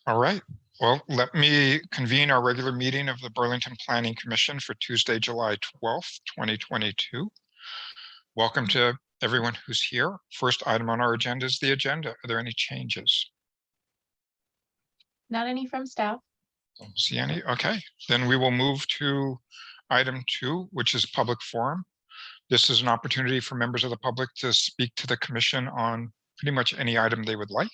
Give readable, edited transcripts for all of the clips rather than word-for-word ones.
All right. Well, let me convene our regular meeting of the Burlington Planning Commission for Tuesday, July 12th, 2022. Welcome to everyone who's here. First item on our agenda is the agenda. Are there any changes? Not any from staff. Don't see any. Okay, then we will move to item 2, which is public forum. This is an opportunity for members of the public to speak to the commission on pretty much any item they would like.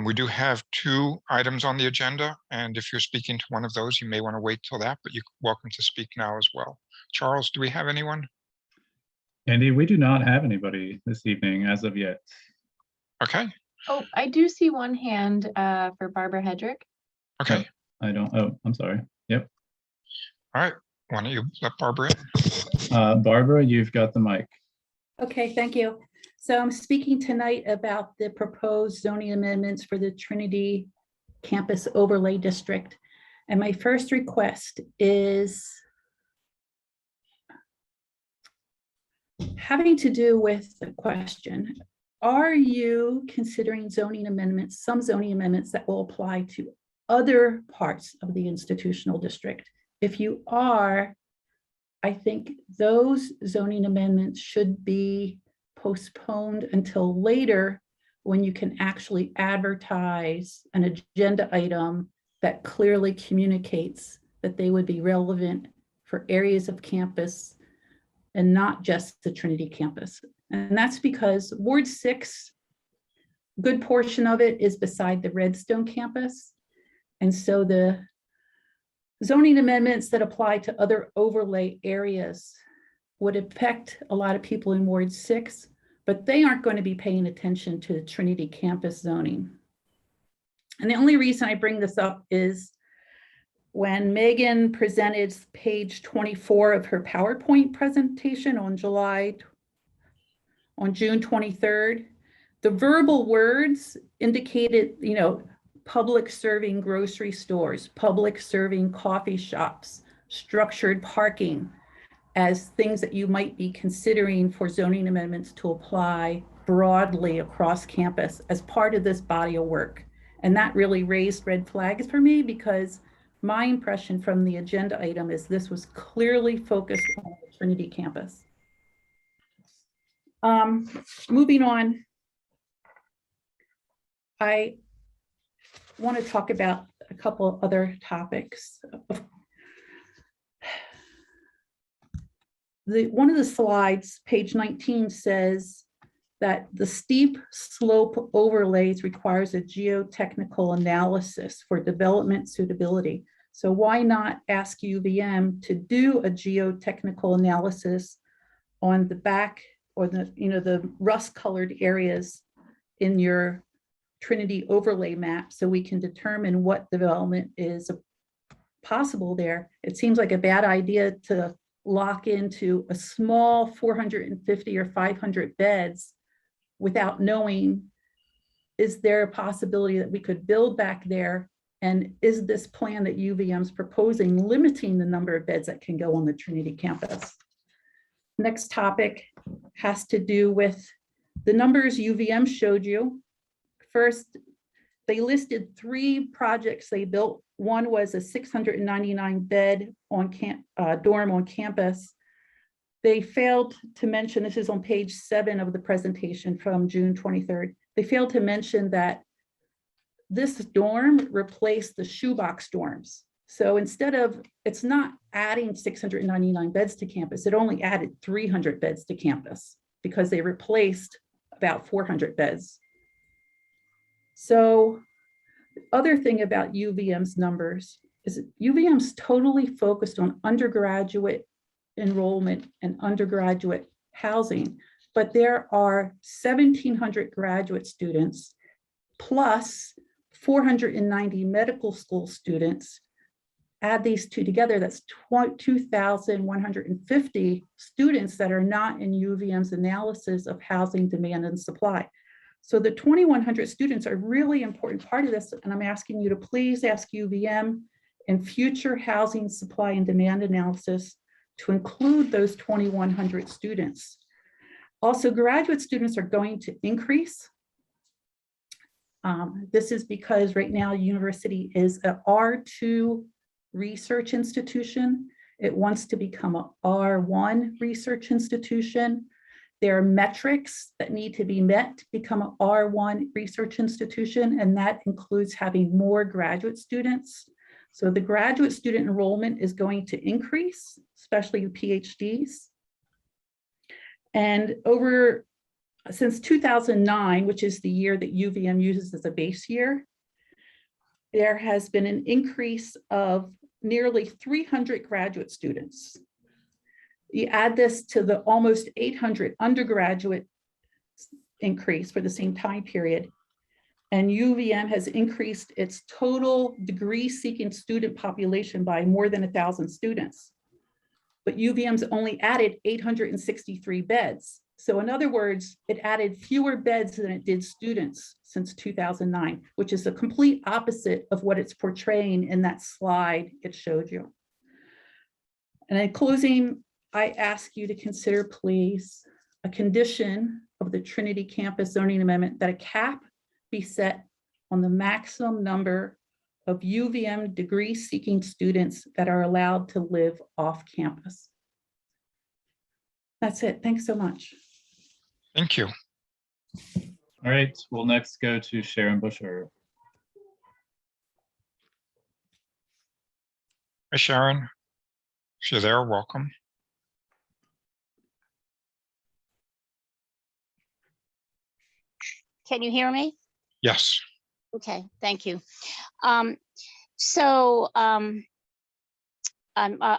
We do have 2 items on the agenda, and if you're speaking to one of those, you may want to wait till that, but you're welcome to speak now as well. Charles, do we have anyone? Andy, we do not have anybody this evening as of yet. Okay. Oh, I do see one hand for Barbara Hedrick. Okay. I don't, oh, I'm sorry. Yep. All right. Why don't you let Barbara in? Barbara, you've got the mic. Okay, thank you. So I'm speaking tonight about the proposed zoning amendments for the Trinity Campus Overlay District. And my first request is having to do with the question, are you considering zoning amendments, some zoning amendments that will apply to other parts of the institutional district? If you are, I think those zoning amendments should be postponed until later when you can actually advertise an agenda item that clearly communicates that they would be relevant for areas of campus and not just the Trinity campus. And that's because Ward 6, a good portion of it is beside the Redstone campus. And so the zoning amendments that apply to other overlay areas would affect a lot of people in Ward 6, but they aren't going to be paying attention to the Trinity campus zoning. And the only reason I bring this up is when Megan presented page 24 of her PowerPoint presentation on June 23rd, the verbal words indicated, public serving grocery stores, public serving coffee shops, structured parking as things that you might be considering for zoning amendments to apply broadly across campus as part of this body of work. And that really raised red flags for me because my impression from the agenda item is this was clearly focused on the Trinity campus. Moving on, I want to talk about a couple of other topics. One of the slides, page 19, says that the steep slope overlays requires a geotechnical analysis for development suitability. So why not ask UVM to do a geotechnical analysis on the back or the rust-colored areas in your Trinity overlay map so we can determine what development is possible there? It seems like a bad idea to lock into a small 450 or 500 beds without knowing, is there a possibility that we could build back there? And is this plan that UVM's proposing limiting the number of beds that can go on the Trinity campus? Next topic has to do with the numbers UVM showed you. First, they listed 3 projects they built. One was a 699 bed dorm on campus. They failed to mention, this is on page 7 of the presentation from June 23rd. They failed to mention that this dorm replaced the shoebox dorms. So instead of, it's not adding 699 beds to campus, it only added 300 beds to campus because they replaced about 400 beds. So the other thing about UVM's numbers is UVM's totally focused on undergraduate enrollment and undergraduate housing, but there are 1,700 graduate students plus 490 medical school students. Add these 2 together, that's 2,150 students that are not in UVM's analysis of housing demand and supply. So the 2,100 students are a really important part of this, and I'm asking you to please ask UVM in future housing supply and demand analysis to include those 2,100 students. Also, graduate students are going to increase. This is because right now university is a R2 research institution. It wants to become a R1 research institution. There are metrics that need to be met to become an R1 research institution, and that includes having more graduate students. So the graduate student enrollment is going to increase, especially the PhDs. And since 2009, which is the year that UVM uses as a base year, there has been an increase of nearly 300 graduate students. You add this to the almost 800 undergraduate increase for the same time period, and UVM has increased its total degree-seeking student population by more than 1,000 students. But UVM's only added 863 beds. So in other words, it added fewer beds than it did students since 2009, which is the complete opposite of what it's portraying in that slide it showed you. And in closing, I ask you to consider, please, a condition of the Trinity Campus zoning amendment that a cap be set on the maximum number of UVM degree-seeking students that are allowed to live off campus. That's it. Thanks so much. Thank you. All right, we'll next go to Sharon Busher. Hi, Sharon. If you're there, welcome. Can you hear me? Yes. Okay, thank you. I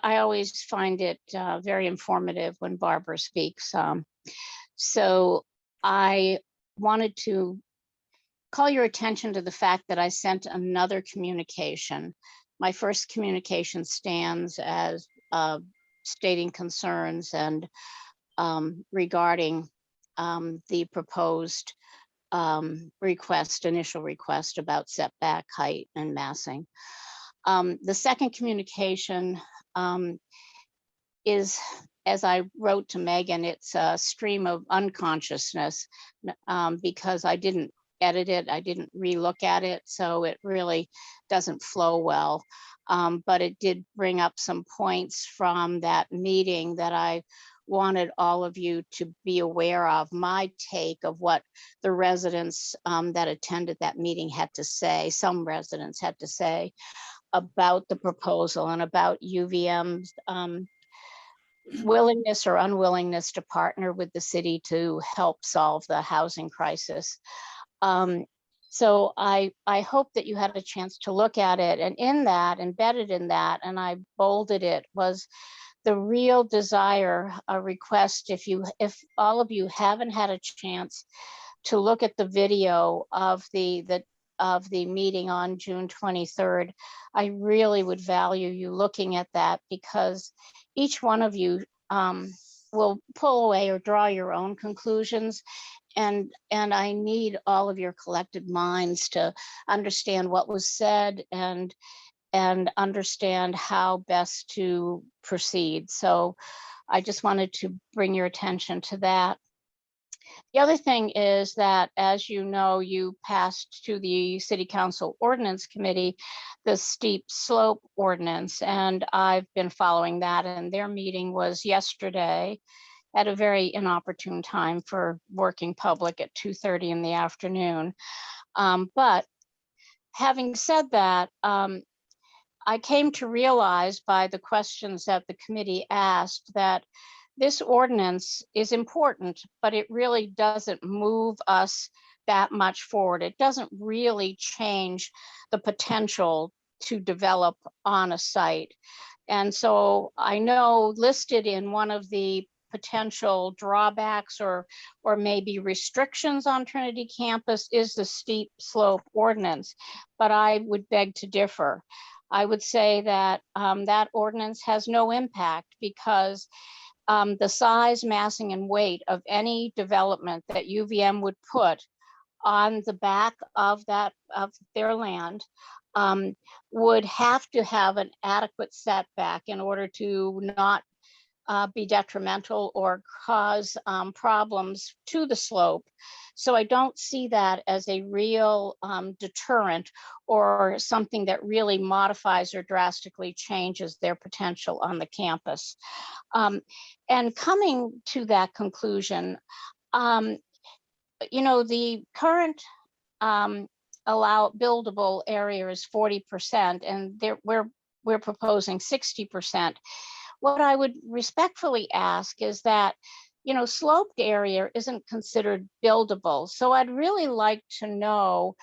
always find it very informative when Barbara speaks. So I wanted to call your attention to the fact that I sent another communication. My first communication stands as stating concerns and regarding the proposed initial request about setback height and massing. The second communication is, as I wrote to Megan, it's a stream of unconsciousness because I didn't edit it, I didn't relook at it, so it really doesn't flow well. But it did bring up some points from that meeting that I wanted all of you to be aware of, my take of what the residents that attended that meeting had to say, some residents had to say about the proposal and about UVM's willingness or unwillingness to partner with the city to help solve the housing crisis. So I hope that you had a chance to look at it, and in that, embedded in that, and I bolded it, was the real desire, a request, if all of you haven't had a chance to look at the video of the meeting on June 23rd, I really would value you looking at that, because each one of you will pull away or draw your own conclusions. And I need all of your collected minds to understand what was said and understand how best to proceed. So I just wanted to bring your attention to that. The other thing is that, as you know, you passed to the City Council Ordinance Committee the steep slope ordinance, and I've been following that, and their meeting was yesterday at a very inopportune time for working public at 2:30 in the afternoon. But having said that, I came to realize by the questions that the committee asked that this ordinance is important, but it really doesn't move us that much forward. It doesn't really change the potential to develop on a site. And so I know listed in one of the potential drawbacks or maybe restrictions on Trinity campus is the steep slope ordinance, but I would beg to differ. I would say that that ordinance has no impact because the size, massing, and weight of any development that UVM would put on the back of their land would have to have an adequate setback in order to not be detrimental or cause problems to the slope. So I don't see that as a real deterrent or something that really modifies or drastically changes their potential on the campus. And coming to that conclusion, you know, the current buildable area is 40%, and we're proposing 60%. What I would respectfully ask is that, you know, sloped area isn't considered buildable. So I'd really like to know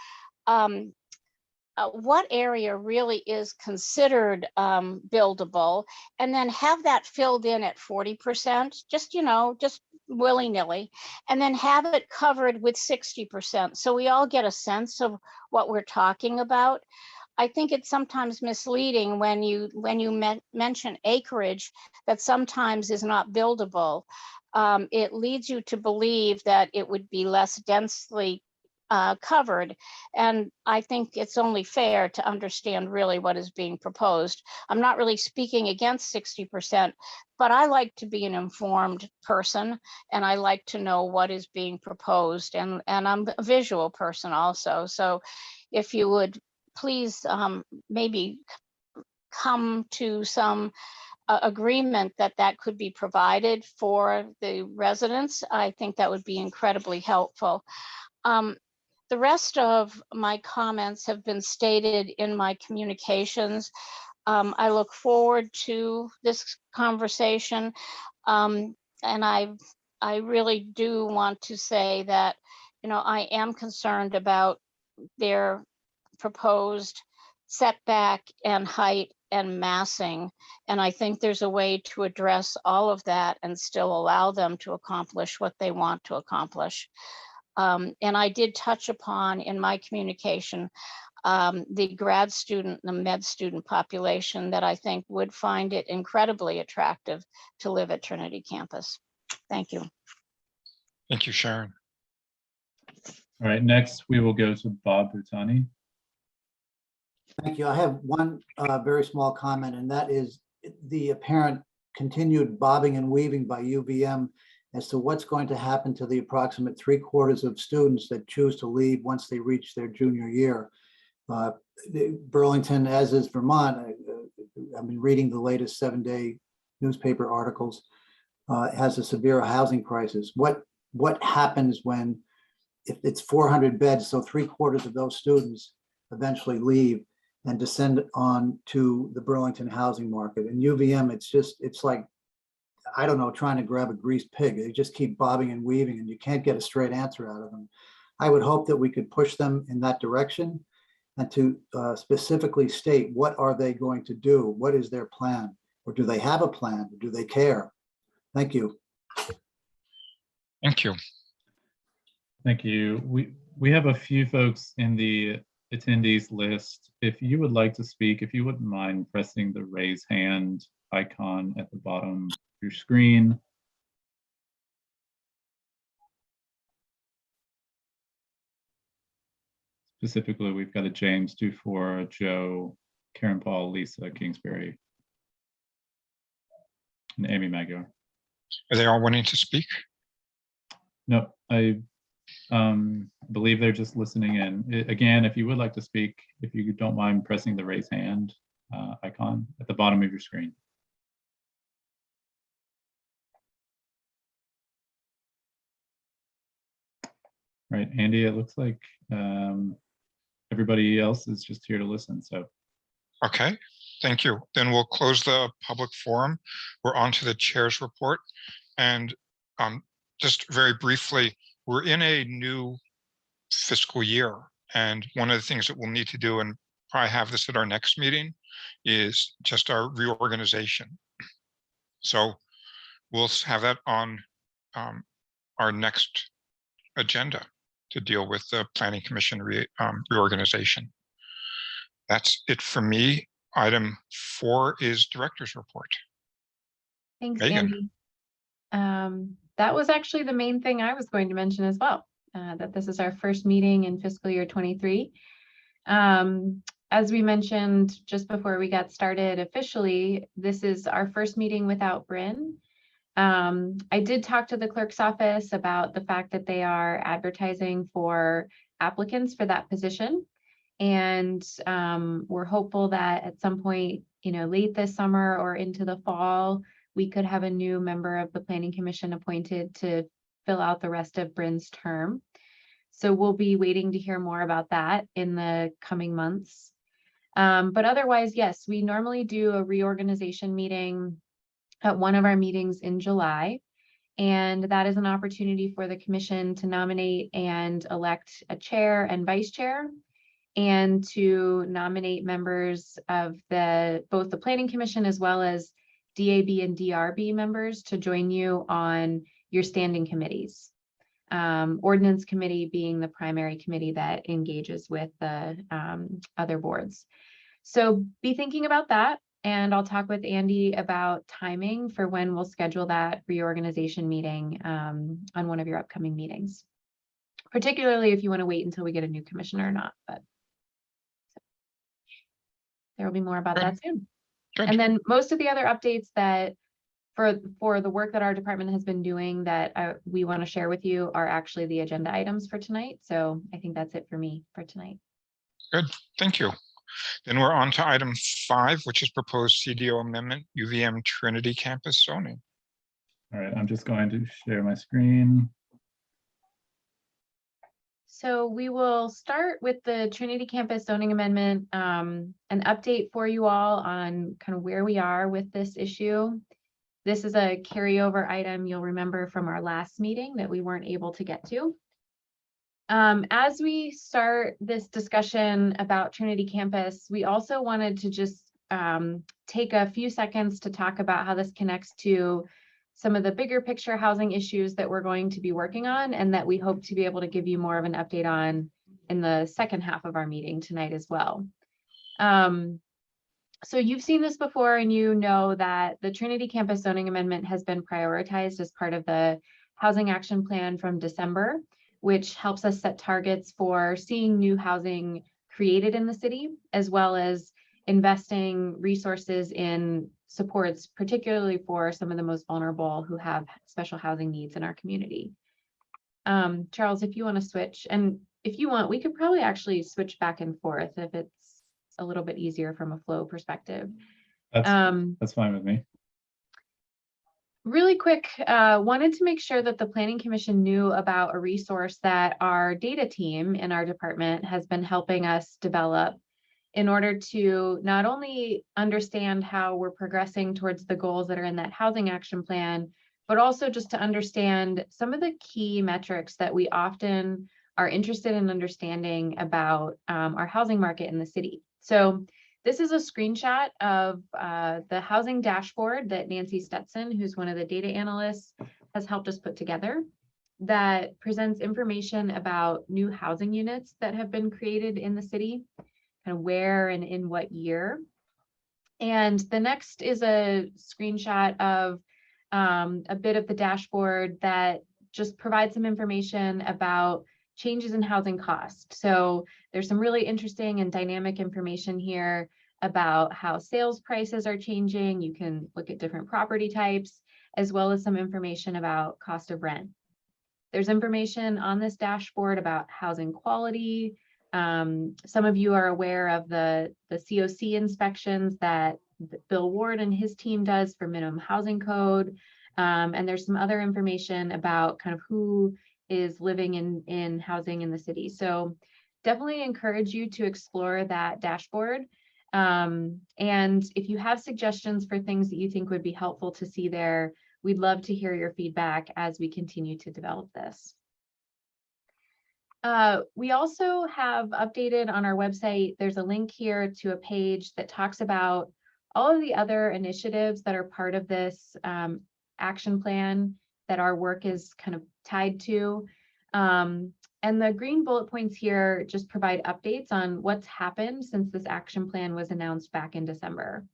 what area really is considered buildable, and then have that filled in at 40%, just, you know, just willy-nilly, and then have it covered with 60%. So we all get a sense of what we're talking about. I think it's sometimes misleading when you mention acreage that sometimes is not buildable. It leads you to believe that it would be less densely covered. And I think it's only fair to understand really what is being proposed. I'm not really speaking against 60%, but I like to be an informed person, and I like to know what is being proposed. And I'm a visual person also. So if you would please maybe come to some agreement that that could be provided for the residents, I think that would be incredibly helpful. The rest of my comments have been stated in my communications. I look forward to this conversation. And I really do want to say that, you know, I am concerned about their proposed setback and height and massing. And I think there's a way to address all of that and still allow them to accomplish what they want to accomplish. And I did touch upon in my communication the grad student, the med student population that I think would find it incredibly attractive to live at Trinity campus. Thank you. Thank you, Sharon. All right, next we will go to Bob Butani. Thank you. I have one very small comment, and that is the apparent continued bobbing and weaving by UVM as to what's going to happen to the approximate 3/4 of students that choose to leave once they reach their junior year. Burlington, as is Vermont, I've been reading the latest 7-day newspaper articles, has a severe housing crisis. What happens when, if it's 400 beds, so 3/4 of those students eventually leave and descend on to the Burlington housing market? And UVM, it's like, I don't know, trying to grab a greased pig. They just keep bobbing and weaving, and you can't get a straight answer out of them. I would hope that we could push them in that direction and to specifically state, what are they going to do? What is their plan? Or do they have a plan? Do they care? Thank you. Thank you. Thank you. We have a few folks in the attendees list. If you would like to speak, if you wouldn't mind pressing the raise hand icon at the bottom of your screen. Specifically, we've got a James Dufour, Joe, Karen Paul, Lisa Kingsbury, and Amy Magyar. Are they all wanting to speak? No, I believe they're just listening in. Again, if you would like to speak, if you don't mind pressing the raise hand icon at the bottom of your screen. Right, Andy, it looks like everybody else is just here to listen, so. Okay, thank you. Then we'll close the public forum. We're on to the chair's report. And just very briefly, we're in a new fiscal year. And one of the things that we'll need to do, and probably have this at our next meeting, is just our reorganization. So we'll have that on our next agenda to deal with the Planning Commission reorganization. That's it for me. Item 4 is director's report. Thanks, Megan. Andy. That was actually the main thing I was going to mention as well, that this is our first meeting in fiscal year 23. As we mentioned just before we got started officially, this is our first meeting without Bryn. I did talk to the clerk's office about the fact that they are advertising for applicants for that position. And we're hopeful that at some point, late this summer or into the fall, we could have a new member of the Planning Commission appointed to fill out the rest of Bryn's term. So we'll be waiting to hear more about that in the coming months. But otherwise, yes, we normally do a reorganization meeting at one of our meetings in July. And that is an opportunity for the commission to nominate and elect a chair and vice chair, and to nominate members of both the Planning Commission as well as DAB and DRB members to join you on your standing committees. Ordinance Committee being the primary committee that engages with the other boards. So be thinking about that, and I'll talk with Andy about timing for when we'll schedule that reorganization meeting on one of your upcoming meetings, particularly if you want to wait until we get a new commissioner or not, but there will be more about that soon. Good. And then most of the other updates that for the work that our department has been doing that we want to share with you are actually the agenda items for tonight. So I think that's it for me for tonight. Good, thank you. Then we're on to item 5, which is proposed CDO amendment, UVM Trinity campus zoning. All right, I'm just going to share my screen. So we will start with the Trinity campus zoning amendment, an update for you all on kind of where we are with this issue. This is a carryover item you'll remember from our last meeting that we weren't able to get to. As we start this discussion about Trinity campus, we also wanted to just take a few seconds to talk about how this connects to some of the bigger picture housing issues that we're going to be working on, and that we hope to be able to give you more of an update on in the second half of our meeting tonight as well. So you've seen this before, and you know that the Trinity campus zoning amendment has been prioritized as part of the housing action plan from December, which helps us set targets for seeing new housing created in the city, as well as investing resources in supports, particularly for some of the most vulnerable who have special housing needs in our community. Charles, if you want to switch, and if you want, we could probably actually switch back and forth if it's a little bit easier from a flow perspective. That's fine with me. Really quick, wanted to make sure that the Planning Commission knew about a resource that our data team in our department has been helping us develop in order to not only understand how we're progressing towards the goals that are in that housing action plan, but also just to understand some of the key metrics that we often are interested in understanding about our housing market in the city. So this is a screenshot of the housing dashboard that Nancy Stetson, who's one of the data analysts, has helped us put together, that presents information about new housing units that have been created in the city, kind of where and in what year. And the next is a screenshot of a bit of the dashboard that just provides some information about changes in housing cost. So there's some really interesting and dynamic information here about how sales prices are changing. You can look at different property types, as well as some information about cost of rent. There's information on this dashboard about housing quality. Some of you are aware of the COC inspections that Bill Ward and his team does for minimum housing code. And there's some other information about kind of who is living in housing in the city. So definitely encourage you to explore that dashboard. And if you have suggestions for things that you think would be helpful to see there, we'd love to hear your feedback as we continue to develop this. We also have updated on our website, there's a link here to a page that talks about all of the other initiatives that are part of this action plan that our work is kind of tied to. And the green bullet points here just provide updates on what's happened since this action plan was announced back in December.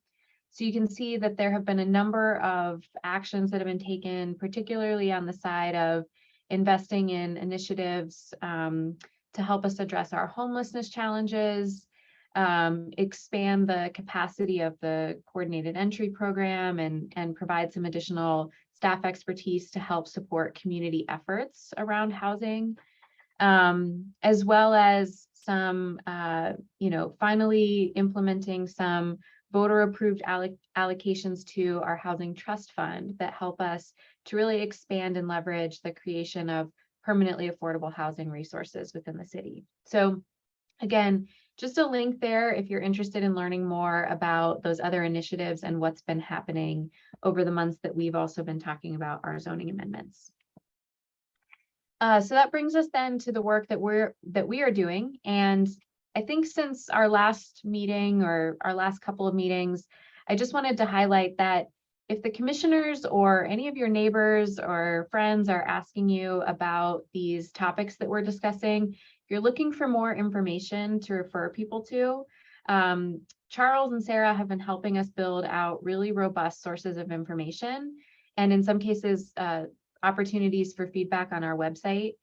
So you can see that there have been a number of actions that have been taken, particularly on the side of investing in initiatives to help us address our homelessness challenges, expand the capacity of the coordinated entry program and provide some additional staff expertise to help support community efforts around housing, as well as some, finally implementing some voter-approved allocations to our housing trust fund that help us to really expand and leverage the creation of permanently affordable housing resources within the city. So again, just a link there if you're interested in learning more about those other initiatives and what's been happening over the months that we've also been talking about our zoning amendments. So that brings us then to the work that we are doing. And I think since our last meeting or our last couple of meetings, I just wanted to highlight that if the commissioners or any of your neighbors or friends are asking you about these topics that we're discussing, if you're looking for more information to refer people to, Charles and Sarah have been helping us build out really robust sources of information, and in some cases, opportunities for feedback on our website.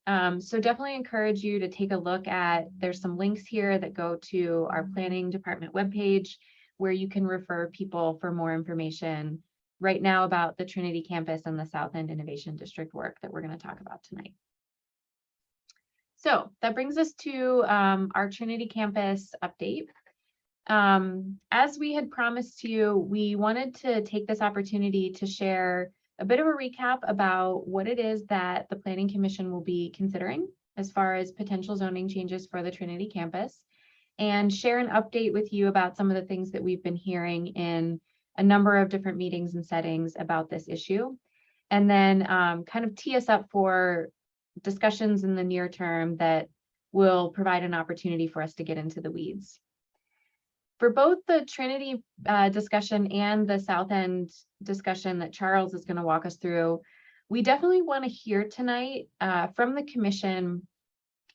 So definitely encourage you to take a look at, there's some links here that go to our planning department webpage where you can refer people for more information right now about the Trinity campus and the South End Innovation District work that we're going to talk about tonight. So that brings us to our Trinity campus update. As we had promised to you, we wanted to take this opportunity to share a bit of a recap about what it is that the Planning Commission will be considering as far as potential zoning changes for the Trinity campus, and share an update with you about some of the things that we've been hearing in a number of different meetings and settings about this issue, and then kind of tee us up for discussions in the near term that will provide an opportunity for us to get into the weeds. For both the Trinity discussion and the South End discussion that Charles is going to walk us through, we definitely want to hear tonight from the commission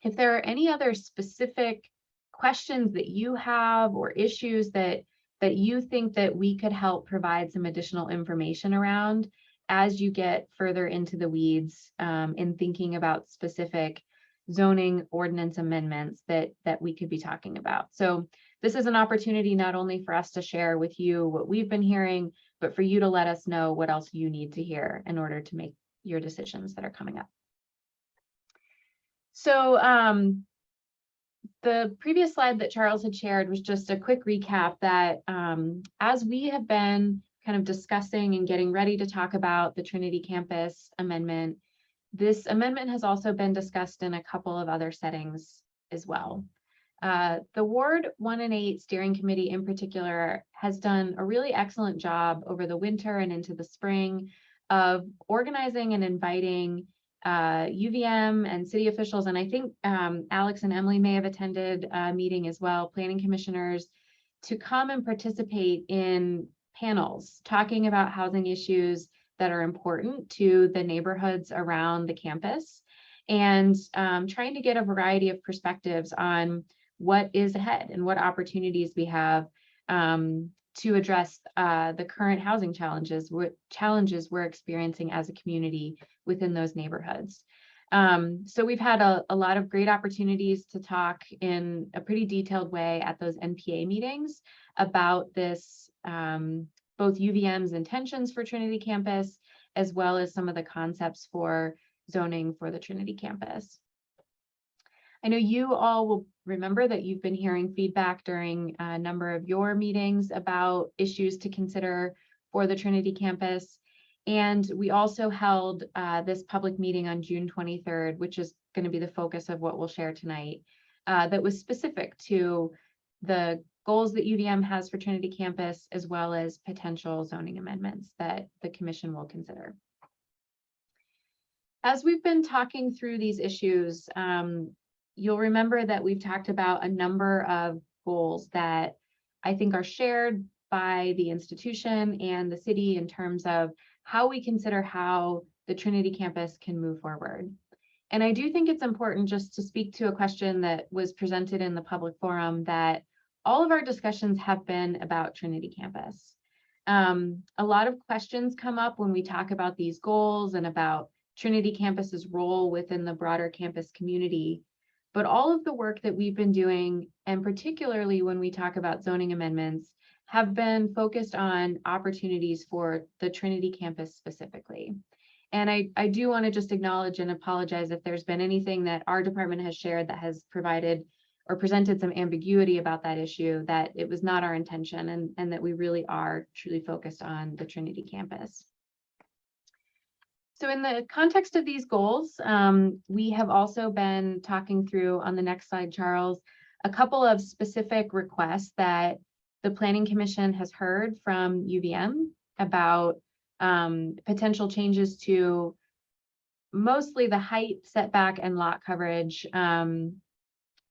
if there are any other specific questions that you have or issues that you think that we could help provide some additional information around as you get further into the weeds in thinking about specific zoning ordinance amendments that we could be talking about. So this is an opportunity not only for us to share with you what we've been hearing, but for you to let us know what else you need to hear in order to make your decisions that are coming up. So the previous slide that Charles had shared was just a quick recap that as we have been kind of discussing and getting ready to talk about the Trinity campus amendment, this amendment has also been discussed in a couple of other settings as well. The Ward 1 and 8 steering committee in particular has done a really excellent job over the winter and into the spring of organizing and inviting UVM and city officials, and I think Alex and Emily may have attended a meeting as well, planning commissioners, to come and participate in panels talking about housing issues that are important to the neighborhoods around the campus, and trying to get a variety of perspectives on what is ahead and what opportunities we have to address the current housing challenges we're experiencing as a community within those neighborhoods. So we've had a lot of great opportunities to talk in a pretty detailed way at those NPA meetings about this, both UVM's intentions for Trinity campus, as well as some of the concepts for zoning for the Trinity campus. I know you all will remember that you've been hearing feedback during a number of your meetings about issues to consider for the Trinity campus. And we also held this public meeting on June 23rd, which is going to be the focus of what we'll share tonight, that was specific to the goals that UVM has for Trinity campus, as well as potential zoning amendments that the commission will consider. As we've been talking through these issues, you'll remember that we've talked about a number of goals that I think are shared by the institution and the city in terms of how we consider how the Trinity campus can move forward. And I do think it's important just to speak to a question that was presented in the public forum, that all of our discussions have been about Trinity campus. A lot of questions come up when we talk about these goals and about Trinity campus's role within the broader campus community. But all of the work that we've been doing, and particularly when we talk about zoning amendments, have been focused on opportunities for the Trinity campus specifically. And I do want to just acknowledge and apologize if there's been anything that our department has shared that has provided or presented some ambiguity about that issue, that it was not our intention, and that we really are truly focused on the Trinity campus. So in the context of these goals, we have also been talking through, on the next slide, Charles, a couple of specific requests that the Planning Commission has heard from UVM about potential changes to mostly the height, setback, and lot coverage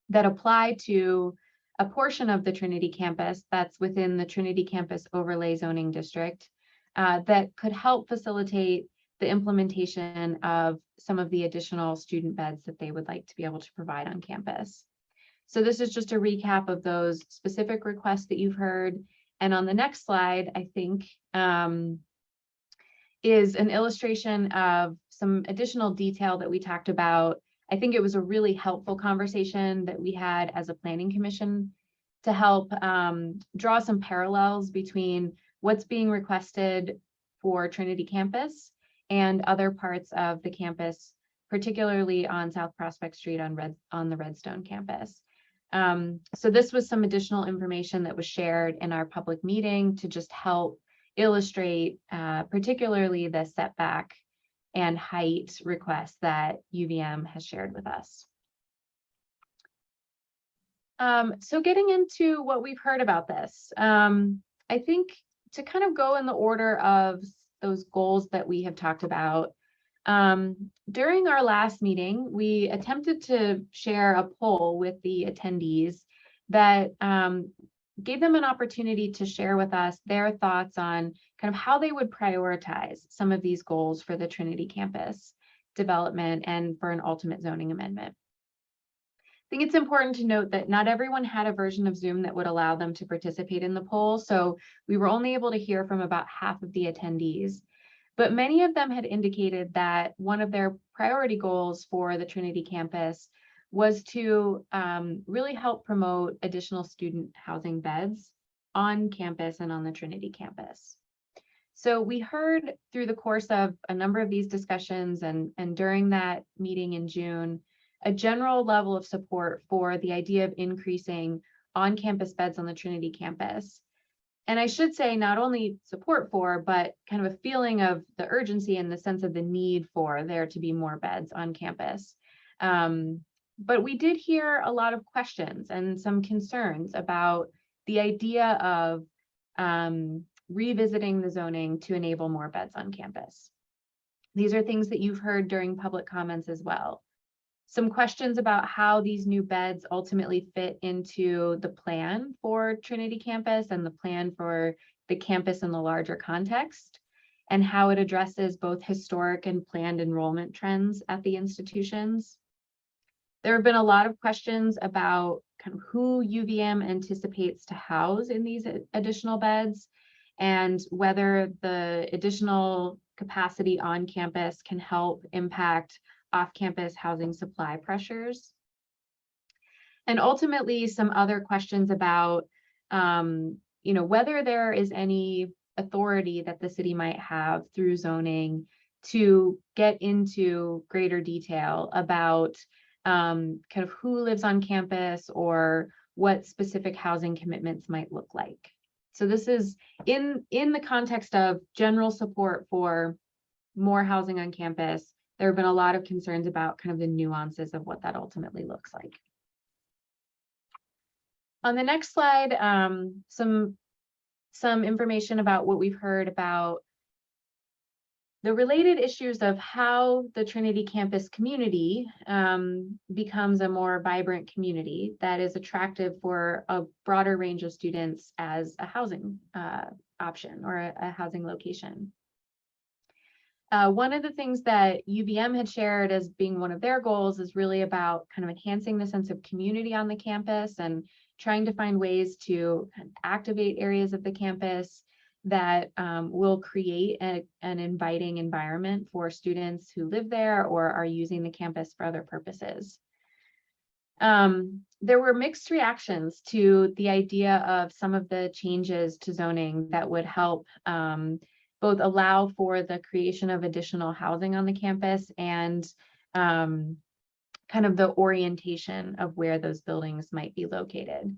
that apply to a portion of the Trinity campus that's within the Trinity Campus Overlay Zoning District that could help facilitate the implementation of some of the additional student beds that they would like to be able to provide on campus. So this is just a recap of those specific requests that you've heard. And on the next slide, I think, is an illustration of some additional detail that we talked about. I think it was a really helpful conversation that we had as a planning commission to help draw some parallels between what's being requested for Trinity campus and other parts of the campus, particularly on South Prospect Street on the Redstone campus. So this was some additional information that was shared in our public meeting to just help illustrate particularly the setback and height requests that UVM has shared with us. So getting into what we've heard about this, I think to kind of go in the order of those goals that we have talked about, during our last meeting, we attempted to share a poll with the attendees that gave them an opportunity to share with us their thoughts on kind of how they would prioritize some of these goals for the Trinity campus development and for an ultimate zoning amendment. I think it's important to note that not everyone had a version of Zoom that would allow them to participate in the poll, so we were only able to hear from about half of the attendees. But many of them had indicated that one of their priority goals for the Trinity campus was to really help promote additional student housing beds on campus and on the Trinity campus. So we heard through the course of a number of these discussions and during that meeting in June, a general level of support for the idea of increasing on-campus beds on the Trinity campus. And I should say not only support for, but kind of a feeling of the urgency and the sense of the need for there to be more beds on campus. But we did hear a lot of questions and some concerns about the idea of revisiting the zoning to enable more beds on campus. These are things that you've heard during public comments as well. Some questions about how these new beds ultimately fit into the plan for Trinity campus and the plan for the campus in the larger context, and how it addresses both historic and planned enrollment trends at the institutions. There have been a lot of questions about kind of who UVM anticipates to house in these additional beds and whether the additional capacity on campus can help impact off-campus housing supply pressures. And ultimately, some other questions about whether there is any authority that the city might have through zoning to get into greater detail about kind of who lives on campus or what specific housing commitments might look like. So this is in the context of general support for more housing on campus. There have been a lot of concerns about kind of the nuances of what that ultimately looks like. On the next slide, some information about what we've heard about the related issues of how the Trinity campus community becomes a more vibrant community that is attractive for a broader range of students as a housing option or a housing location. One of the things that UVM had shared as being one of their goals is really about kind of enhancing the sense of community on the campus and trying to find ways to activate areas of the campus that will create an inviting environment for students who live there or are using the campus for other purposes. There were mixed reactions to the idea of some of the changes to zoning that would help both allow for the creation of additional housing on the campus and kind of the orientation of where those buildings might be located.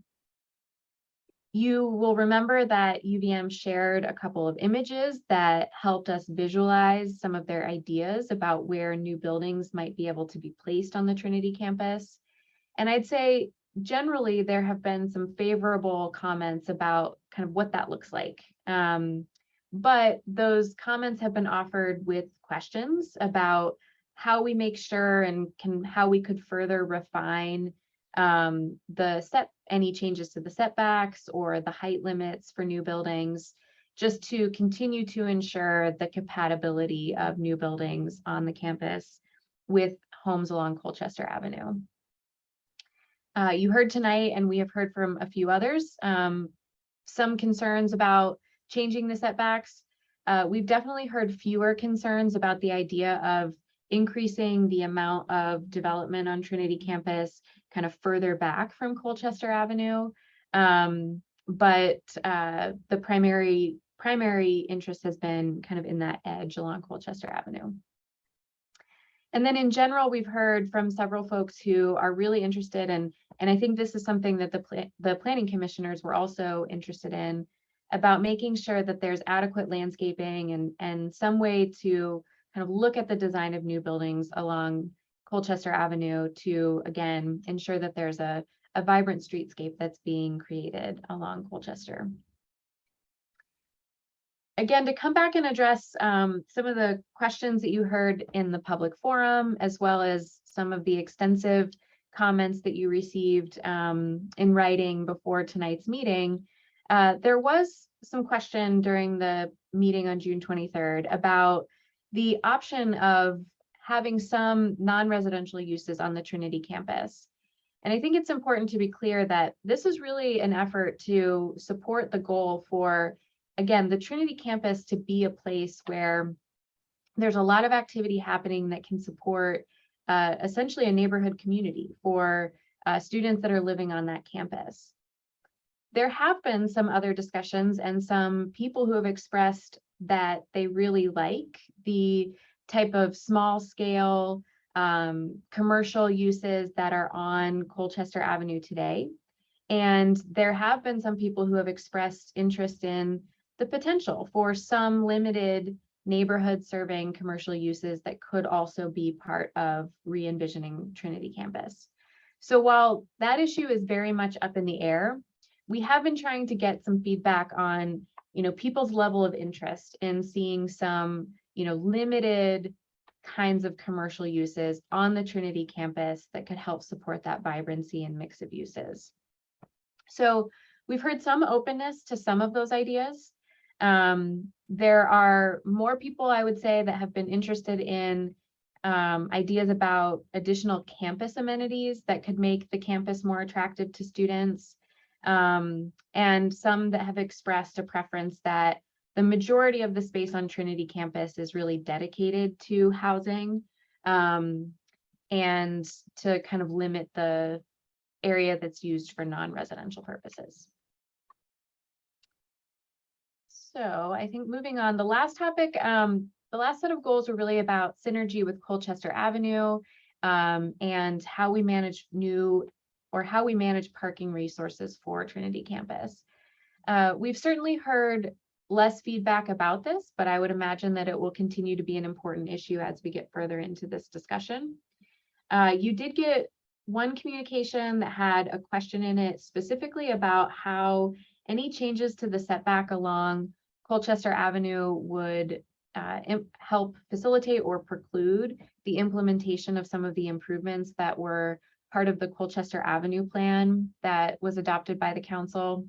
You will remember that UVM shared a couple of images that helped us visualize some of their ideas about where new buildings might be able to be placed on the Trinity campus. And I'd say generally there have been some favorable comments about kind of what that looks like. But those comments have been offered with questions about how we make sure and how we could further refine any changes to the setbacks or the height limits for new buildings, just to continue to ensure the compatibility of new buildings on the campus with homes along Colchester Avenue. You heard tonight, and we have heard from a few others, some concerns about changing the setbacks. We've definitely heard fewer concerns about the idea of increasing the amount of development on Trinity campus kind of further back from Colchester Avenue. But the primary interest has been kind of in that edge along Colchester Avenue. And then in general, we've heard from several folks who are really interested in, and I think this is something that the planning commissioners were also interested in, about making sure that there's adequate landscaping and some way to kind of look at the design of new buildings along Colchester Avenue to, again, ensure that there's a vibrant streetscape that's being created along Colchester. Again, to come back and address some of the questions that you heard in the public forum, as well as some of the extensive comments that you received in writing before tonight's meeting, there was some question during the meeting on June 23rd about the option of having some non-residential uses on the Trinity campus. And I think it's important to be clear that this is really an effort to support the goal for, again, the Trinity campus to be a place where there's a lot of activity happening that can support essentially a neighborhood community for students that are living on that campus. There have been some other discussions and some people who have expressed that they really like the type of small scale commercial uses that are on Colchester Avenue today. And there have been some people who have expressed interest in the potential for some limited neighborhood serving commercial uses that could also be part of re-envisioning Trinity campus. So while that issue is very much up in the air, we have been trying to get some feedback on, people's level of interest in seeing some, limited kinds of commercial uses on the Trinity campus that could help support that vibrancy and mix of uses. So we've heard some openness to some of those ideas. There are more people, I would say, that have been interested in ideas about additional campus amenities that could make the campus more attractive to students. And some that have expressed a preference that the majority of the space on Trinity campus is really dedicated to housing, and to kind of limit the area that's used for non-residential purposes. So I think moving on, the last topic, the last set of goals were really about synergy with Colchester Avenue, and how we manage parking resources for Trinity campus. We've certainly heard less feedback about this, but I would imagine that it will continue to be an important issue as we get further into this discussion. You did get one communication that had a question in it specifically about how any changes to the setback along Colchester Avenue would help facilitate or preclude the implementation of some of the improvements that were part of the Colchester Avenue plan that was adopted by the council.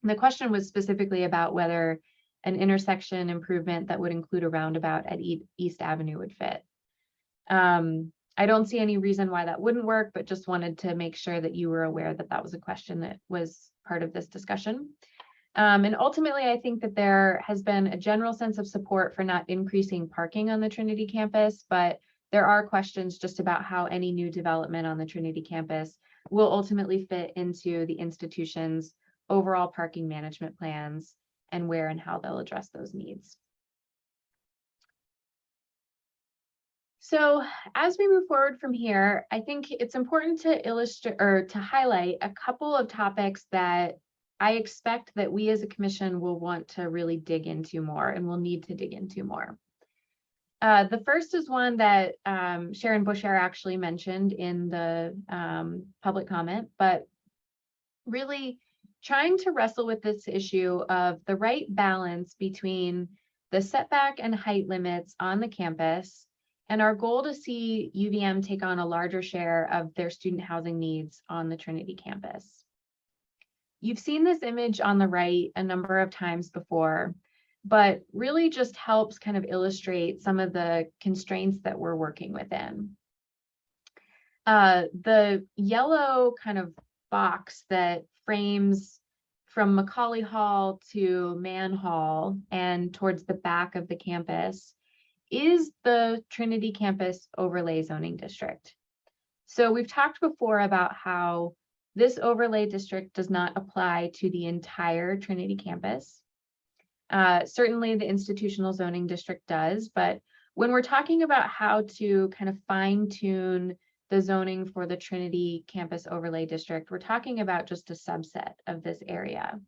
And the question was specifically about whether an intersection improvement that would include a roundabout at East Avenue would fit. I don't see any reason why that wouldn't work, but just wanted to make sure that you were aware that that was a question that was part of this discussion. And ultimately, I think that there has been a general sense of support for not increasing parking on the Trinity campus, but there are questions just about how any new development on the Trinity campus will ultimately fit into the institution's overall parking management plans and where and how they'll address those needs. So as we move forward from here, I think it's important to illustrate or to highlight a couple of topics that I expect that we as a commission will want to really dig into more and will need to dig into more. The first is one that Sharon Boshier actually mentioned in the public comment, but really trying to wrestle with this issue of the right balance between the setback and height limits on the campus and our goal to see UVM take on a larger share of their student housing needs on the Trinity campus. You've seen this image on the right a number of times before, but really just helps kind of illustrate some of the constraints that we're working within. The yellow kind of box that frames from Macaulay Hall to Mann Hall and towards the back of the campus is the Trinity Campus Overlay Zoning District. So we've talked before about how this overlay district does not apply to the entire Trinity campus. Certainly the institutional zoning district does, but when we're talking about how to kind of fine tune the zoning for the Trinity Campus Overlay District, we're talking about just a subset of this area.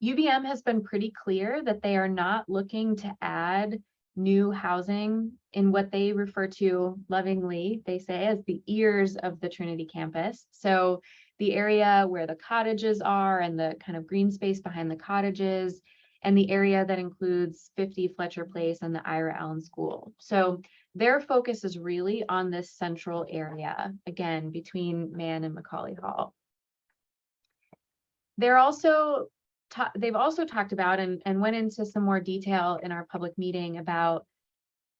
UVM has been pretty clear that they are not looking to add new housing in what they refer to lovingly, they say, as the ears of the Trinity campus. So the area where the cottages are and the kind of green space behind the cottages, and the area that includes 50 Fletcher Place and the Ira Allen School. So their focus is really on this central area, again, between Mann and Macaulay Hall. They've also talked about and went into some more detail in our public meeting about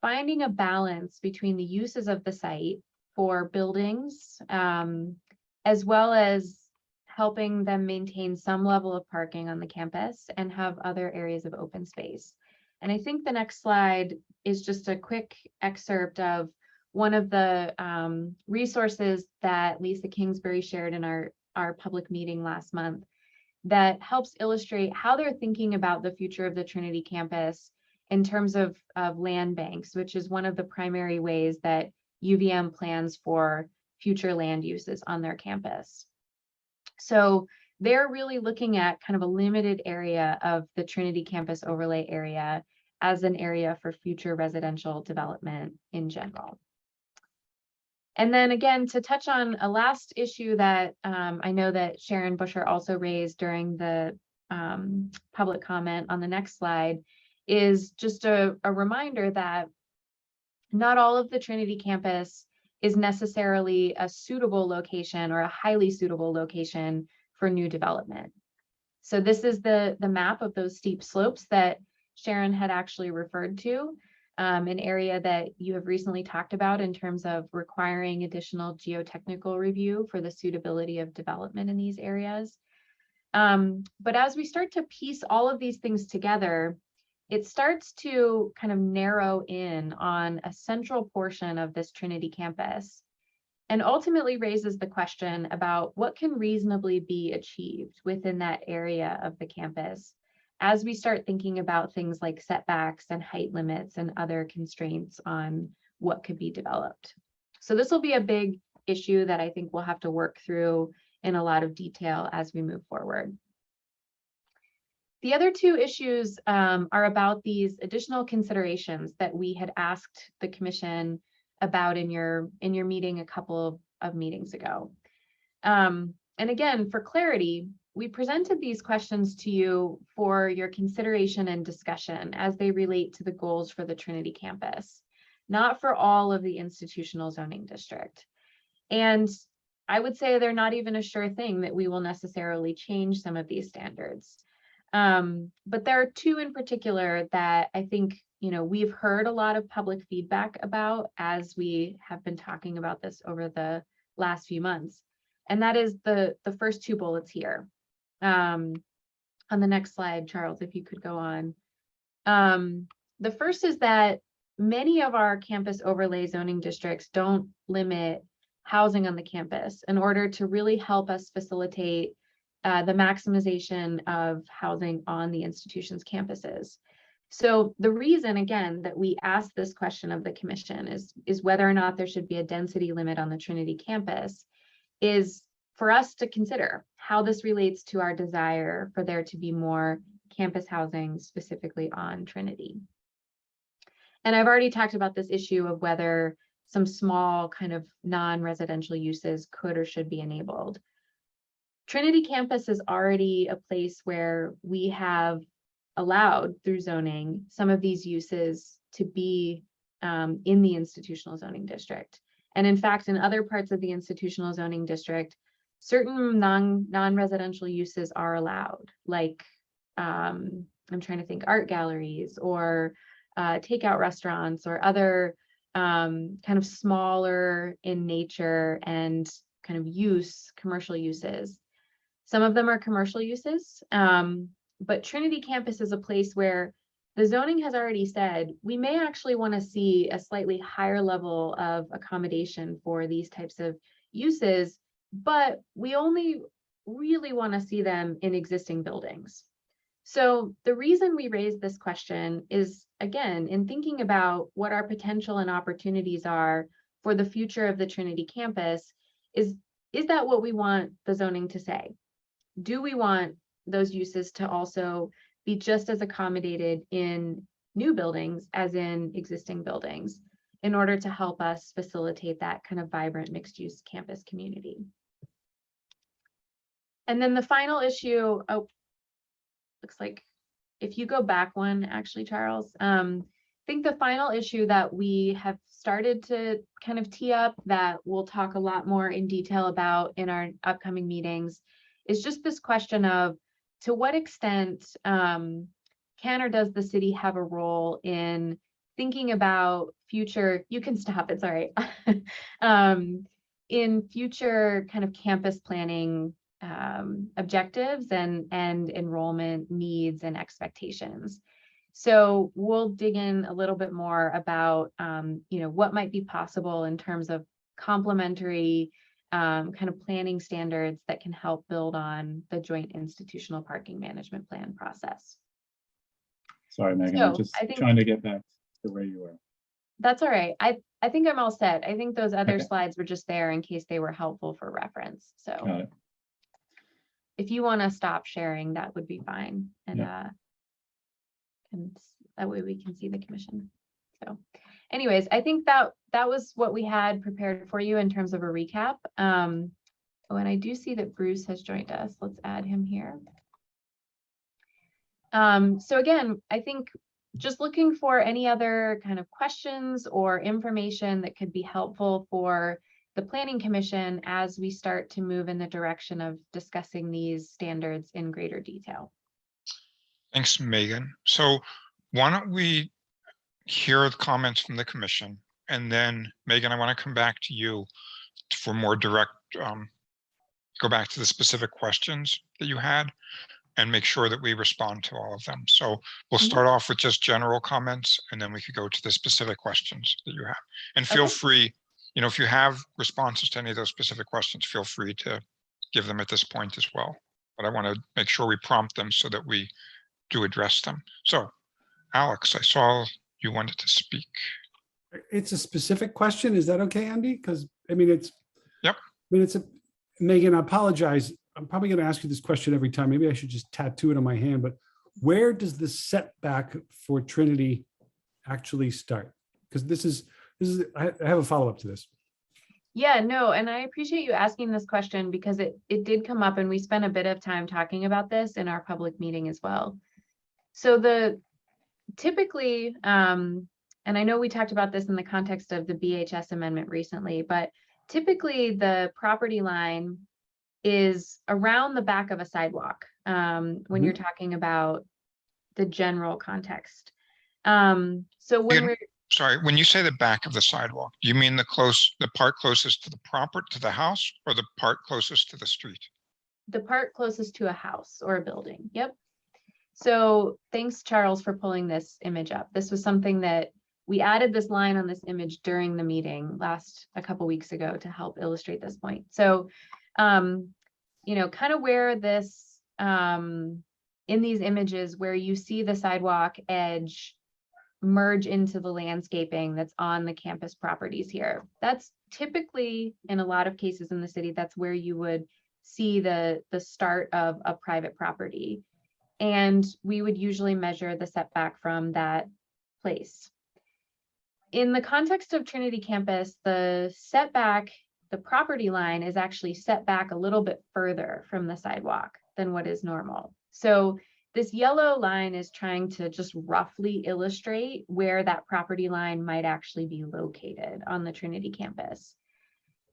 finding a balance between the uses of the site for buildings, as well as helping them maintain some level of parking on the campus and have other areas of open space. And I think the next slide is just a quick excerpt of one of the resources that Lisa Kingsbury shared in our public meeting last month that helps illustrate how they're thinking about the future of the Trinity campus in terms of land banks, which is one of the primary ways that UVM plans for future land uses on their campus. So they're really looking at kind of a limited area of the Trinity campus overlay area as an area for future residential development in general. And then again, to touch on a last issue that I know that Sharon Boshier also raised during the public comment on the next slide is just a reminder that not all of the Trinity campus is necessarily a suitable location or a highly suitable location for new development. So this is the map of those steep slopes that Sharon had actually referred to. An area that you have recently talked about in terms of requiring additional geotechnical review for the suitability of development in these areas. But as we start to piece all of these things together, it starts to kind of narrow in on a central portion of this Trinity campus and ultimately raises the question about what can reasonably be achieved within that area of the campus as we start thinking about things like setbacks and height limits and other constraints on what could be developed. So this will be a big issue that I think we'll have to work through in a lot of detail as we move forward. The other two issues are about these additional considerations that we had asked the commission about in your meeting a couple of meetings ago. And again, for clarity, we presented these questions to you for your consideration and discussion as they relate to the goals for the Trinity campus, not for all of the institutional zoning district. And I would say they're not even a sure thing that we will necessarily change some of these standards. But there are two in particular that I think, we've heard a lot of public feedback about as we have been talking about this over the last few months. And that is the first two bullets here. On the next slide, Charles, if you could go on. The first is that many of our campus overlay zoning districts don't limit housing on the campus in order to really help us facilitate the maximization of housing on the institution's campuses. So the reason, again, that we asked this question of the commission is whether or not there should be a density limit on the Trinity campus is for us to consider how this relates to our desire for there to be more campus housing specifically on Trinity. And I've already talked about this issue of whether some small kind of non-residential uses could or should be enabled. Trinity campus is already a place where we have allowed through zoning some of these uses to be in the institutional zoning district. And in fact, in other parts of the institutional zoning district, certain non-residential uses are allowed, like I'm trying to think, art galleries or takeout restaurants or other kind of smaller in nature and kind of commercial uses. Some of them are commercial uses, but Trinity campus is a place where the zoning has already said we may actually want to see a slightly higher level of accommodation for these types of uses, but we only really want to see them in existing buildings. So the reason we raised this question is, again, in thinking about what our potential and opportunities are for the future of the Trinity campus, is that what we want the zoning to say? Do we want those uses to also be just as accommodated in new buildings as in existing buildings in order to help us facilitate that kind of vibrant mixed-use campus community? And then the final issue, looks like if you go back one, actually, Charles, I think the final issue that we have started to kind of tee up that we'll talk a lot more in detail about in our upcoming meetings is just this question of to what extent can or does the city have a role in thinking about future, you can stop, it's all right, in future kind of campus planning objectives and enrollment needs and expectations. So we'll dig in a little bit more about what might be possible in terms of complementary kind of planning standards that can help build on the joint institutional parking management plan process. Sorry, Megan, I'm just trying to get back to where you were. That's all right. I think I'm all set. I think those other Okay. slides were just there in case they were helpful for reference. So Got it. if you want to stop sharing, that would be fine. And and that way we can see the commission. So anyways, I think that was what we had prepared for you in terms of a recap. Oh, and I do see that Bruce has joined us. Let's add him here. So again, I think just looking for any other kind of questions or information that could be helpful for the Planning Commission as we start to move in the direction of discussing these standards in greater detail. Thanks, Megan. So why don't we hear the comments from the commission, and then Megan, I want to come back to you for more direct, go back to the specific questions that you had and make sure that we respond to all of them. So we'll start off with just general comments, and then we could go to the specific questions that you have. And feel free, if you have responses to any of those specific questions, feel free to give them at this point as well. But I want to make sure we prompt them so that we do address them. So Alex, I saw you wanted to speak. It's a specific question. Is that okay, Andy? Because I mean, it's. Yep. I mean, it's a. Megan, I apologize. I'm probably going to ask you this question every time. Maybe I should just tattoo it on my hand. But where does the setback for Trinity actually start? Because this is. I have a follow up to this. Yeah, no, and I appreciate you asking this question because it did come up and we spent a bit of time talking about this in our public meeting as well. So typically, and I know we talked about this in the context of the BHS amendment recently, but typically the property line is around the back of a sidewalk when you're talking about the general context. So when we're Sorry, when you say the back of the sidewalk, do you mean the part closest to the house, or the part closest to the street? The part closest to a house or a building. Yep. So thanks, Charles, for pulling this image up. This was something that We added this line on this image during the meeting a couple weeks ago to help illustrate this point. So, you know, kind of where this, in these images where you see the sidewalk edge merge into the landscaping that's on the campus properties here. That's typically, in a lot of cases in the city, that's where you would see the start of a private property. And we would usually measure the setback from that place. In the context of Trinity campus, the setback, the property line is actually set back a little bit further from the sidewalk than what is normal. So this yellow line is trying to just roughly illustrate where that property line might actually be located on the Trinity campus.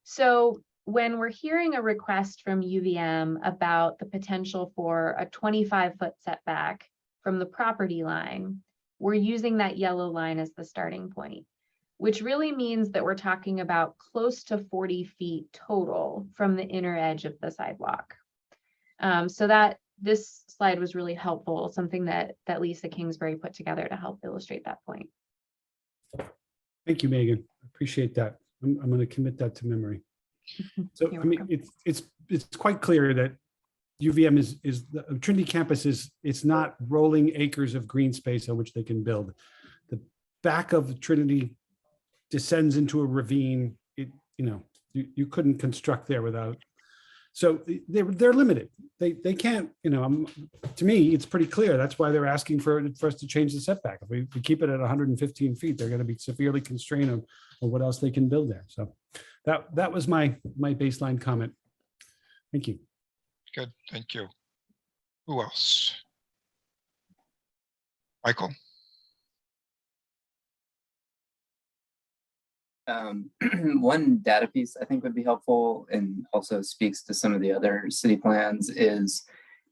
So when we're hearing a request from UVM about the potential for a 25-foot setback from the property line, we're using that yellow line as the starting point, which really means that we're talking about close to 40 feet total from the inner edge of the sidewalk. So that this slide was really helpful, something that Lisa Kingsbury put together to help illustrate that point. Thank you, Megan. Appreciate that. I'm going to commit that to memory. So, You're I mean, welcome. it's quite clear that UVM is the Trinity campus it's not rolling acres of green space on which they can build. The back of the Trinity descends into a ravine. You couldn't construct there without. So they're limited. They can't, to me, it's pretty clear. That's why they're asking for us to change the setback. If we keep it at 115 feet, they're going to be severely constrained on what else they can build there. So that was my baseline comment. Thank you. Good, thank you. Who else? Michael? One data piece I think would be helpful and also speaks to some of the other city plans is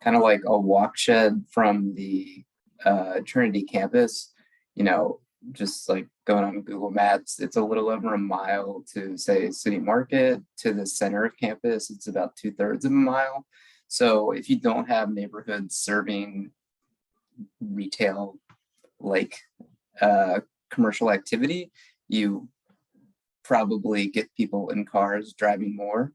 kind of like a walk shed from the Trinity campus, just like going on Google Maps, it's a little over a mile to say City Market. To the center of campus, it's about 2/3 of a mile. So if you don't have neighborhoods serving retail like commercial activity, you probably get people in cars driving more.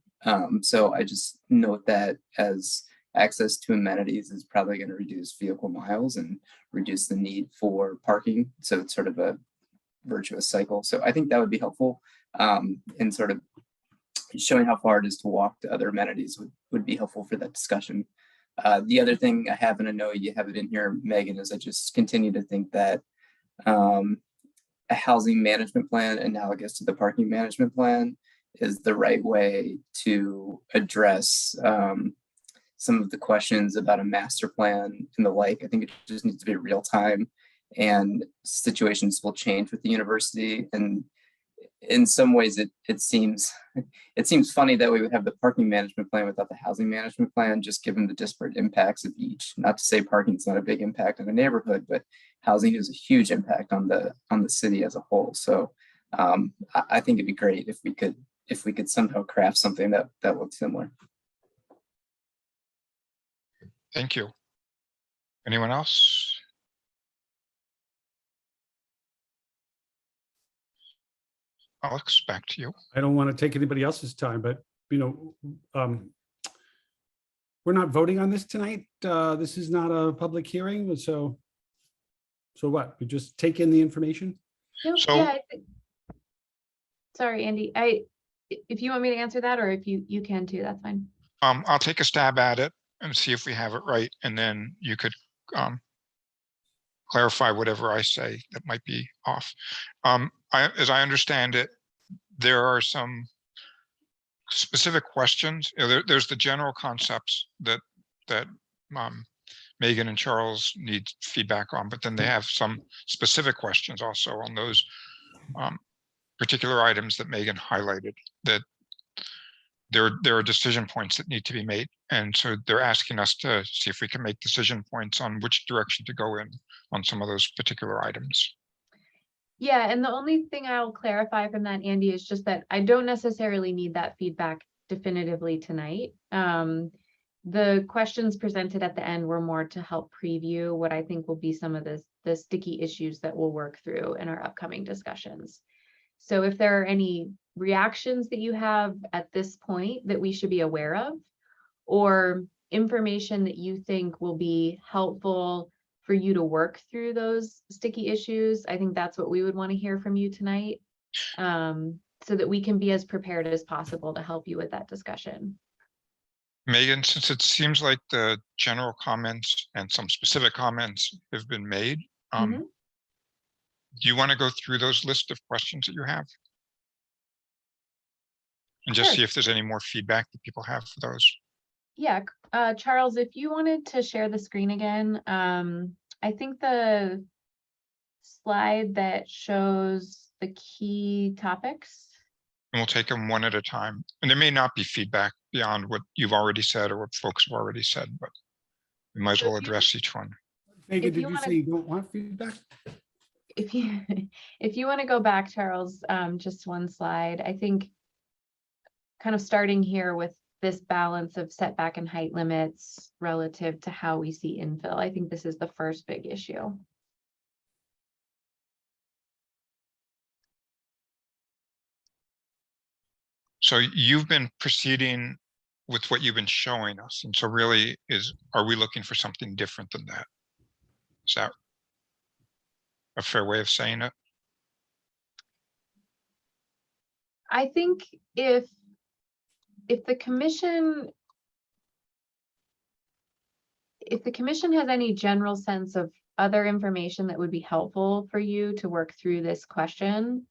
So I just note that as access to amenities is probably going to reduce vehicle miles and reduce the need for parking. So it's sort of a virtuous cycle. So I think that would be helpful in sort of showing how far it is to walk to other amenities would be helpful for that discussion. The other thing I have, and I know you have it in here, Megan, is I just continue to think that a housing management plan analogous to the parking management plan is the right way to address some of the questions about a master plan and the like. I think it just needs to be real time, and situations will change with the university. And in some ways it seems funny that we would have the parking management plan without the housing management plan, just given the disparate impacts of each. Not to say parking is not a big impact on a neighborhood, but housing is a huge impact on the city as a whole. So I think it'd be great if we could somehow craft something that looks similar. Thank you. Anyone else? Alex, back to you. I don't want to take anybody else's time, but we're not voting on this tonight. This is not a public hearing, so what? We just take in the information? Nope, So- yeah, sorry, Andy. If you want me to answer that, or if you can too, that's fine. I'll take a stab at it and see if we have it right, and then you could clarify whatever I say that might be off. As I understand it, there are some specific questions. There's the general concepts that Megan and Charles need feedback on, but then they have some specific questions also on those particular items that Megan highlighted, that there are decision points that need to be made. And so they're asking us to see if we can make decision points on which direction to go in on some of those particular items. Yeah, and the only thing I'll clarify from that, Andy, is just that I don't necessarily need that feedback definitively tonight. The questions presented at the end were more to help preview what I think will be some of the the sticky issues that we'll work through in our upcoming discussions. So if there are any reactions that you have at this point that we should be aware of, or information that you think will be helpful for you to work through those sticky issues, I think that's what we would want to hear from you tonight, so that we can be as prepared as possible to help you with that discussion. Megan, since it seems like the general comments and some specific comments have been made, Mhm. do you want to go through those list of questions that you have? And just Sure. see if there's any more feedback that people have for those. Yeah, Charles, if you wanted to share the screen again, I think the slide that shows the key topics. And we'll take them one at a time. And there may not be feedback beyond what you've already said or what folks have already said, but we might as So well if you- address each one. Megan, If did you you wanna- say you don't want feedback? If you if you want to go back, Charles, just one slide, I think kind of starting here with this balance of setback and height limits relative to how we see infill. I think this is the first big issue. So you've been proceeding with what you've been showing us. And so really are we looking for something different than that? Is that a fair way of saying it? I think if the commission has any general sense of other information that would be helpful for you to work through this question,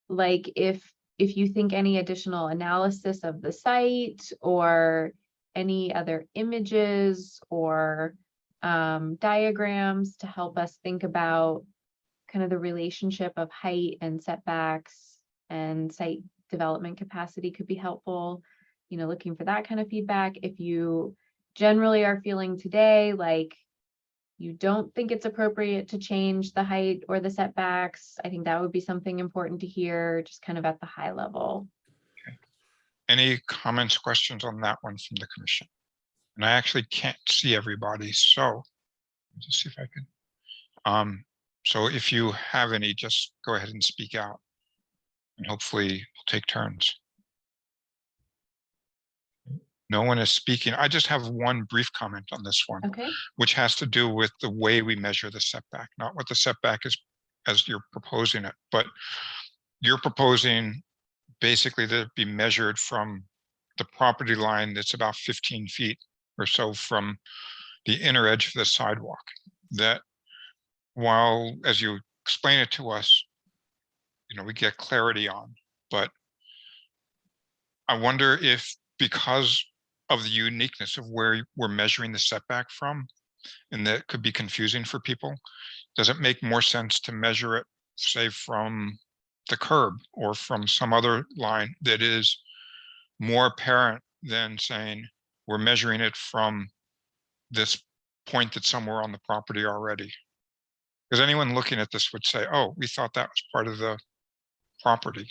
like if you think any additional analysis of the site or any other images or diagrams to help us think about kind of the relationship of height and setbacks and site development capacity could be helpful, you know, looking for that kind of feedback. If you generally are feeling today like you don't think it's appropriate to change the height or the setbacks, I think that would be something important to hear, just kind of at the high level. Any comments, questions on that one from the commission? And I actually can't see everybody, so let's just see if I can. So if you have any, just go ahead and speak out. And hopefully we'll take turns. No one is speaking. I just have one brief comment on this one, Okay. which has to do with the way we measure the setback, not what the setback is as you're proposing it, but you're proposing basically that it be measured from the property line that's about 15 feet or so from the inner edge of the sidewalk. That while, as you explain it to us, you know, we get clarity on, but I wonder if because of the uniqueness of where we're measuring the setback from, and that could be confusing for people, does it make more sense to measure it, say, from the curb or from some other line that is more apparent than saying we're measuring it from this point that's somewhere on the property already? Because anyone looking at this would say, oh, we thought that was part of the property.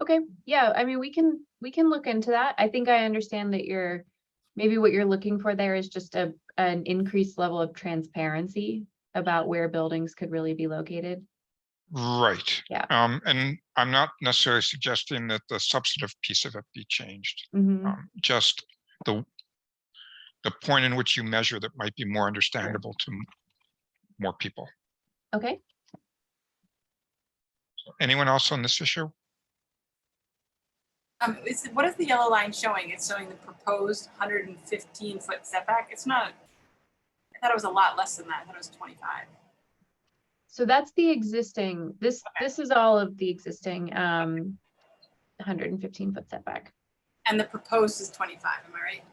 Okay, yeah, I mean, we can look into that. I think I understand that maybe what you're looking for there is just an increased level of transparency about where buildings could really be located. Right. Yeah. And I'm not necessarily suggesting that the substantive piece of it be changed. Mhm. Just the point in which you measure that might be more understandable to more people. Okay, Anyone else on this issue? What is the yellow line showing? It's showing the proposed 115-foot setback. It's not, I thought it was a lot less than that. I thought it was 25. so that's the existing, this is all of the existing 115-foot setback. And the proposed is 25, am I right?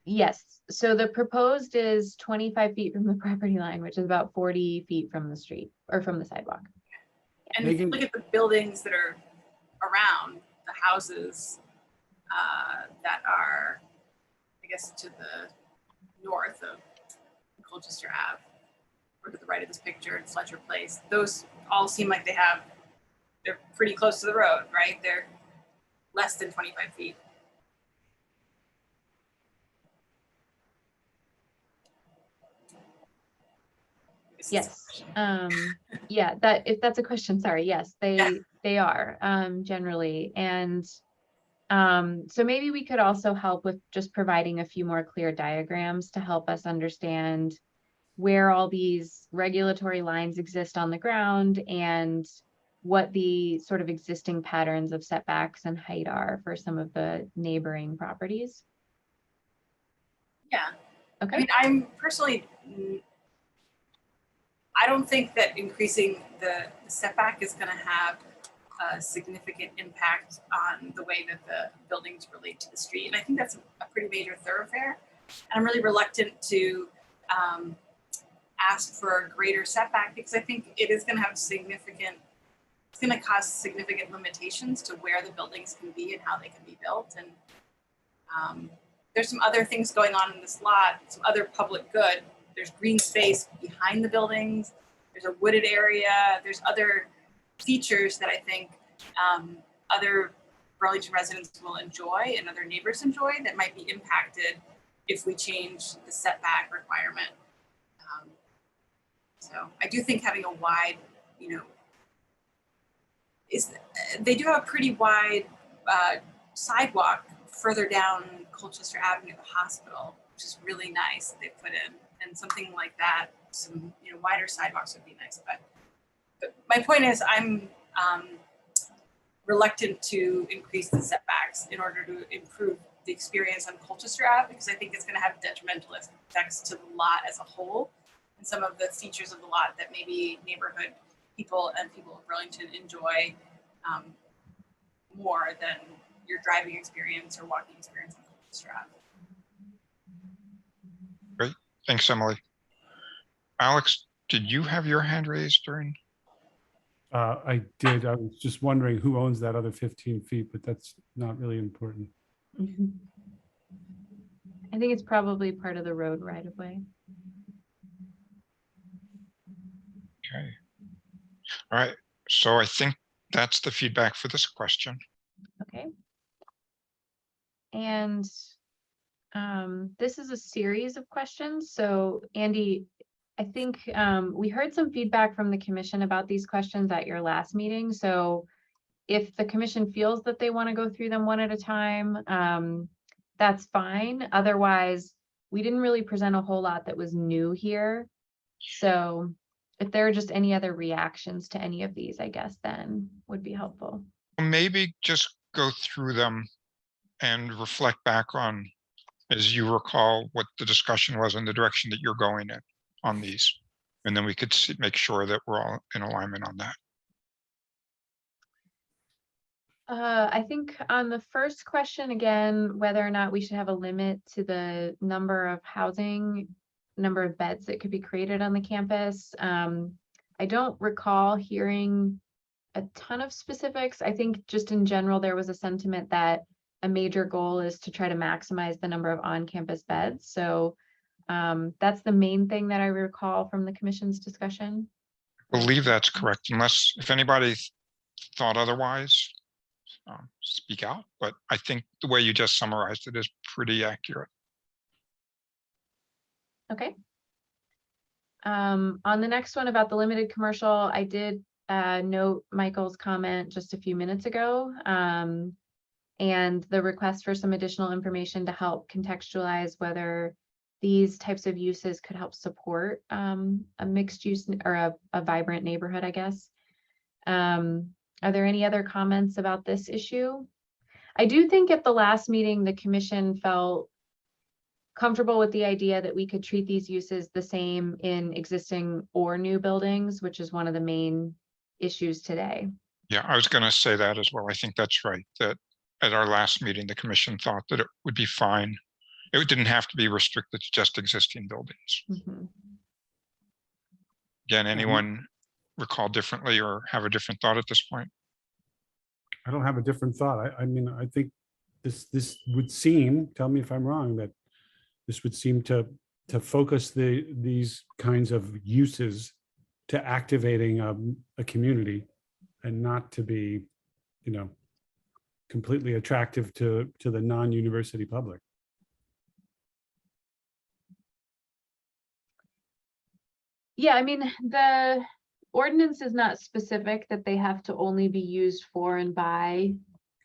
Yes, so the proposed is 25 feet from the property line, which is about 40 feet from the street or from the sidewalk. And if you Megan- look at the buildings that are around, the houses that are, I guess, to the north of Colchester Ave, or to the right of this picture in Fletcher Place, those all seem like they're pretty close to the road, right? They're less than 25 feet. This is a Yes, question. yeah, if that's a question, sorry, yes, they are, generally, and so maybe we could also help with just providing a few more clear diagrams to help us understand where all these regulatory lines exist on the ground and what the sort of existing patterns of setbacks and height are for some of the neighboring properties. Yeah. I Okay, mean, I'm personally, I don't think that increasing the setback is going to have a significant impact on the way that the buildings relate to the street. And I think that's a pretty major thoroughfare. And I'm really reluctant to ask for a greater setback because I think it is going to have it's going to cause significant limitations to where the buildings can be and how they can be built. And there's some other things going on in this lot, some other public good. There's green space behind the buildings. There's a wooded area. There's other features that I think other Burlington residents will enjoy and other neighbors enjoy that might be impacted if we change the setback requirement. So I do think having a wide, they do have a pretty wide sidewalk further down Colchester Avenue, the hospital, which is really nice that they put in, and something like that, some wider sidewalks would be nice. But my point is, I'm reluctant to increase the setbacks in order to improve the experience on Colchester Ave because I think it's going to have detrimental effects to the lot as a whole and some of the features of the lot that maybe neighborhood people and people of Burlington enjoy more than your driving experience or walking experience on Colchester Ave. Great, thanks, Emily. Alex, did you have your hand raised during? I did. I was just wondering who owns that other 15 feet, but that's not really important. I think it's probably part of the road right of way. Okay. All right. So I think that's the feedback for this question. Okay. And this is a series of questions. So Andy, I think we heard some feedback from the commission about these questions at your last meeting. So if the commission feels that they want to go through them one at a time, that's fine. Otherwise, we didn't really present a whole lot that was new here. So if there are just any other reactions to any of these, I guess then would be helpful. Maybe just go through them and reflect back on, as you recall, what the discussion was and the direction that you're going in on these. And then we could make sure that we're all in alignment on that. I think on the first question, again, whether or not we should have a limit to the number of beds that could be created on the campus. I don't recall hearing a ton of specifics. I think just in general, there was a sentiment that a major goal is to try to maximize the number of on-campus beds. So that's the main thing that I recall from the commission's discussion. I believe that's correct, unless if anybody thought otherwise, speak out. But I think the way you just summarized it is pretty accurate. Okay. On the next one about the limited commercial, I did note Michael's comment just a few minutes ago, and the request for some additional information to help contextualize whether these types of uses could help support a mixed use or a vibrant neighborhood, I guess. Are there any other comments about this issue? I do think at the last meeting, the commission felt comfortable with the idea that we could treat these uses the same in existing or new buildings, which is one of the main issues today. Yeah, I was going to say that as well. I think that's right. That at our last meeting, the commission thought that it would be fine. It didn't have to be restricted to just existing buildings. Mm-hmm. Again, anyone recall differently or have a different thought at this point? I don't have a different thought. I mean, I think this would seem, tell me if I'm wrong, that this would seem to focus these kinds of uses to activating a community and not to be, completely attractive to the non-university public. Yeah, I mean, the ordinance is not specific that they have to only be used for and by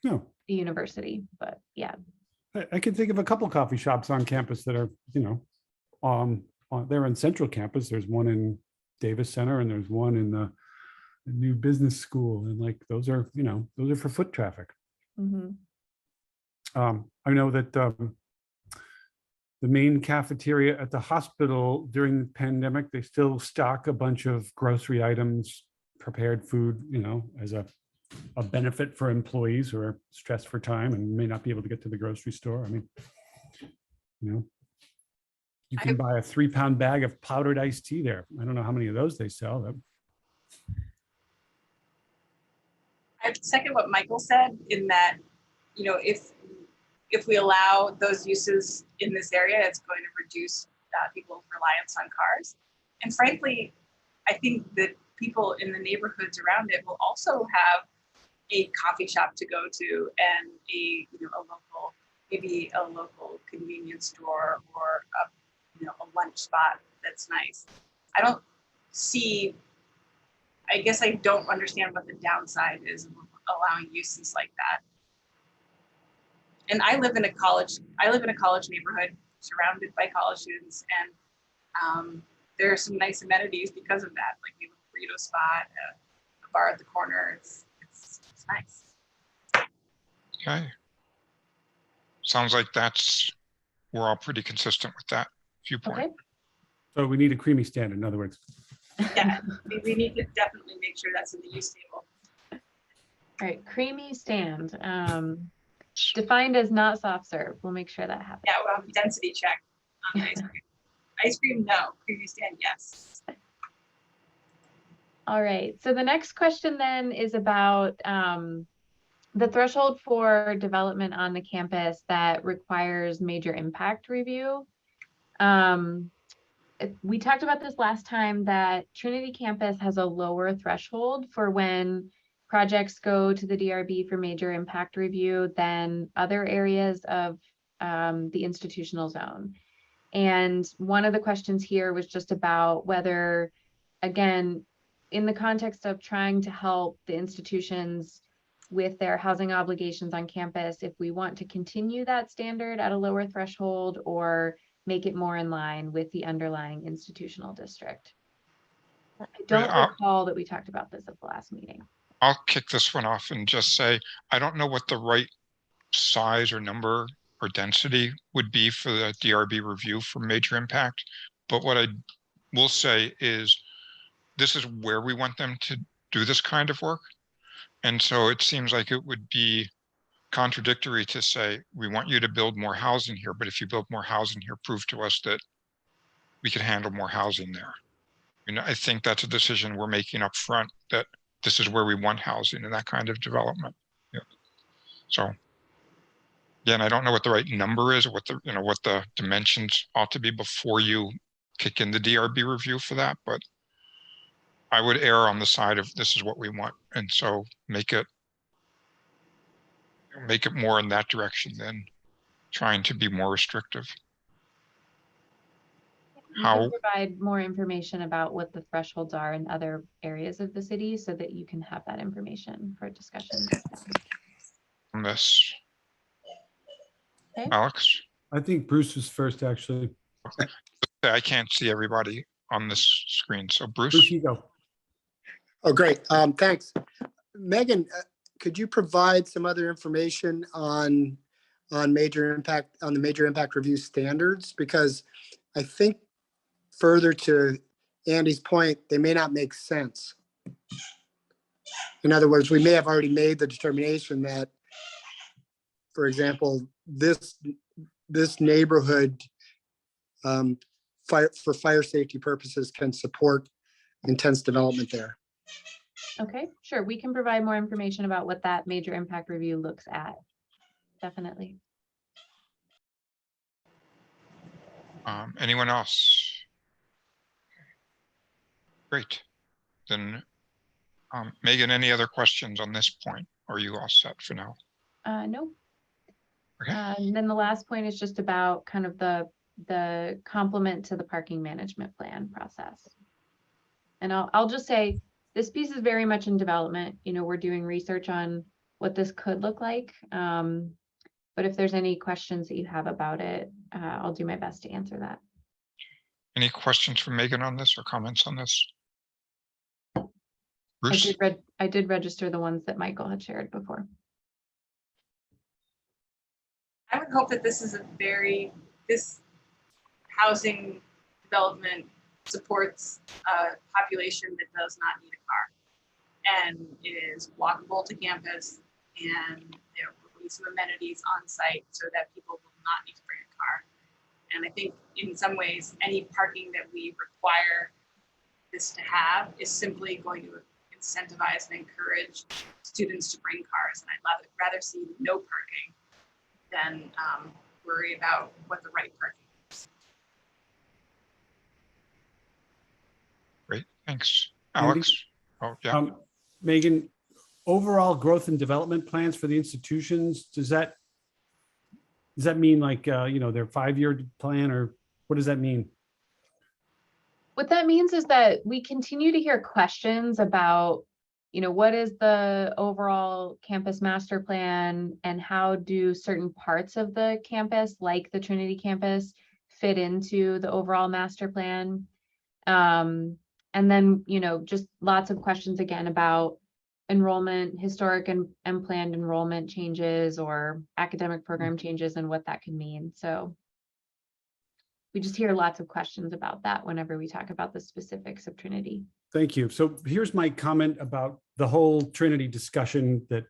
No, the university, but yeah. I can think of a couple coffee shops on campus that are, they're in Central Campus. There's one in Davis Center and there's one in the new business school. And like, those are for foot traffic. Mhm. I know that the main cafeteria at the hospital during the pandemic, they still stock a bunch of grocery items, prepared food, as a benefit for employees who are stressed for time and may not be able to get to the grocery store. I mean, you can buy a 3-pound bag of powdered iced tea there. I don't know how many of those they sell. I second what Michael said in that, if we allow those uses in this area, it's going to reduce people's reliance on cars. And frankly, I think that people in the neighborhoods around it will also have a coffee shop to go to and maybe a local convenience store or a lunch spot that's nice. I guess I don't understand what the downside is of allowing uses like that. And I live in a college neighborhood surrounded by college students, and there are some nice amenities because of that. Like we have a burrito spot, a bar at the corner. It's nice. Okay. Sounds like we're all pretty consistent with that viewpoint. Okay. So we need a creamy stand, in other words. Yeah, we need to definitely make sure that's in the use table. All right, creamy stand, defined as not soft serve. We'll make sure that happens. Yeah, we'll have a density check on ice cream. Ice cream, no. Creamy stand, yes. All right, so the next question then is about the threshold for development on the campus that requires major impact review. We talked about this last time, that Trinity campus has a lower threshold for when projects go to the DRB for major impact review than other areas of the institutional zone. And one of the questions here was just about whether, again, in the context of trying to help the institutions with their housing obligations on campus, if we want to continue that standard at a lower threshold or make it more in line with the underlying institutional district. I don't recall that we talked about this at the last meeting. I'll kick this one off and just say, I don't know what the right size or number or density would be for the DRB review for major impact. But what I will say is this is where we want them to do this kind of work. And so it seems like it would be contradictory to say, we want you to build more housing here, but if you build more housing here, prove to us that we can handle more housing there. And I think that's a decision we're making up front, that this is where we want housing and that kind of development. Yeah. So again, I don't know what the right number is, or what the dimensions ought to be before you kick in the DRB review for that, but I would err on the side of this is what we want. And so make it more in that direction than trying to be more restrictive. We can provide more information about what the thresholds are in other areas of the city so that you can have that information for discussion. On this. Okay. Alex? I think Bruce was first, actually. I can't see everybody on this screen. So Bruce? Bruce, you go. Oh, great. Thanks. Megan, could you provide some other information on the major impact review standards? Because I think further to Andy's point, they may not make sense. In other words, we may have already made the determination that, for example, this neighborhood for fire safety purposes can support intense development there. Okay, sure. We can provide more information about what that major impact review looks at. Definitely. Anyone else? Great. Then, Megan, any other questions on this point? Or are you all set for now? No. Okay. And then the last point is just about kind of the complement to the parking management plan process. And I'll just say, this piece is very much in development. You know, we're doing research on what this could look like. But if there's any questions that you have about it, I'll do my best to answer that. Any questions for Megan on this or comments on this? Bruce? I did register the ones that Michael had shared before. I would hope that this housing development supports a population that does not need a car. And it is walkable to campus, and there will be some amenities on site so that people will not need to bring a car. And I think in some ways, any parking that we require this to have is simply going to incentivize and encourage students to bring cars. And I'd rather see no parking than worry about what the right parking is. Great, thanks. Andy? Alex? Oh, yeah. Megan, overall growth and development plans for the institutions, does that mean like, you know, their 5-year plan, or what does that mean? What that means is that we continue to hear questions about, you know, what is the overall campus master plan and how do certain parts of the campus, like the Trinity campus, fit into the overall master plan? And then, you know, just lots of questions again about enrollment, historic and planned enrollment changes or academic program changes and what that can mean. So we just hear lots of questions about that whenever we talk about the specifics of Trinity. Thank you. So here's my comment about the whole Trinity discussion that,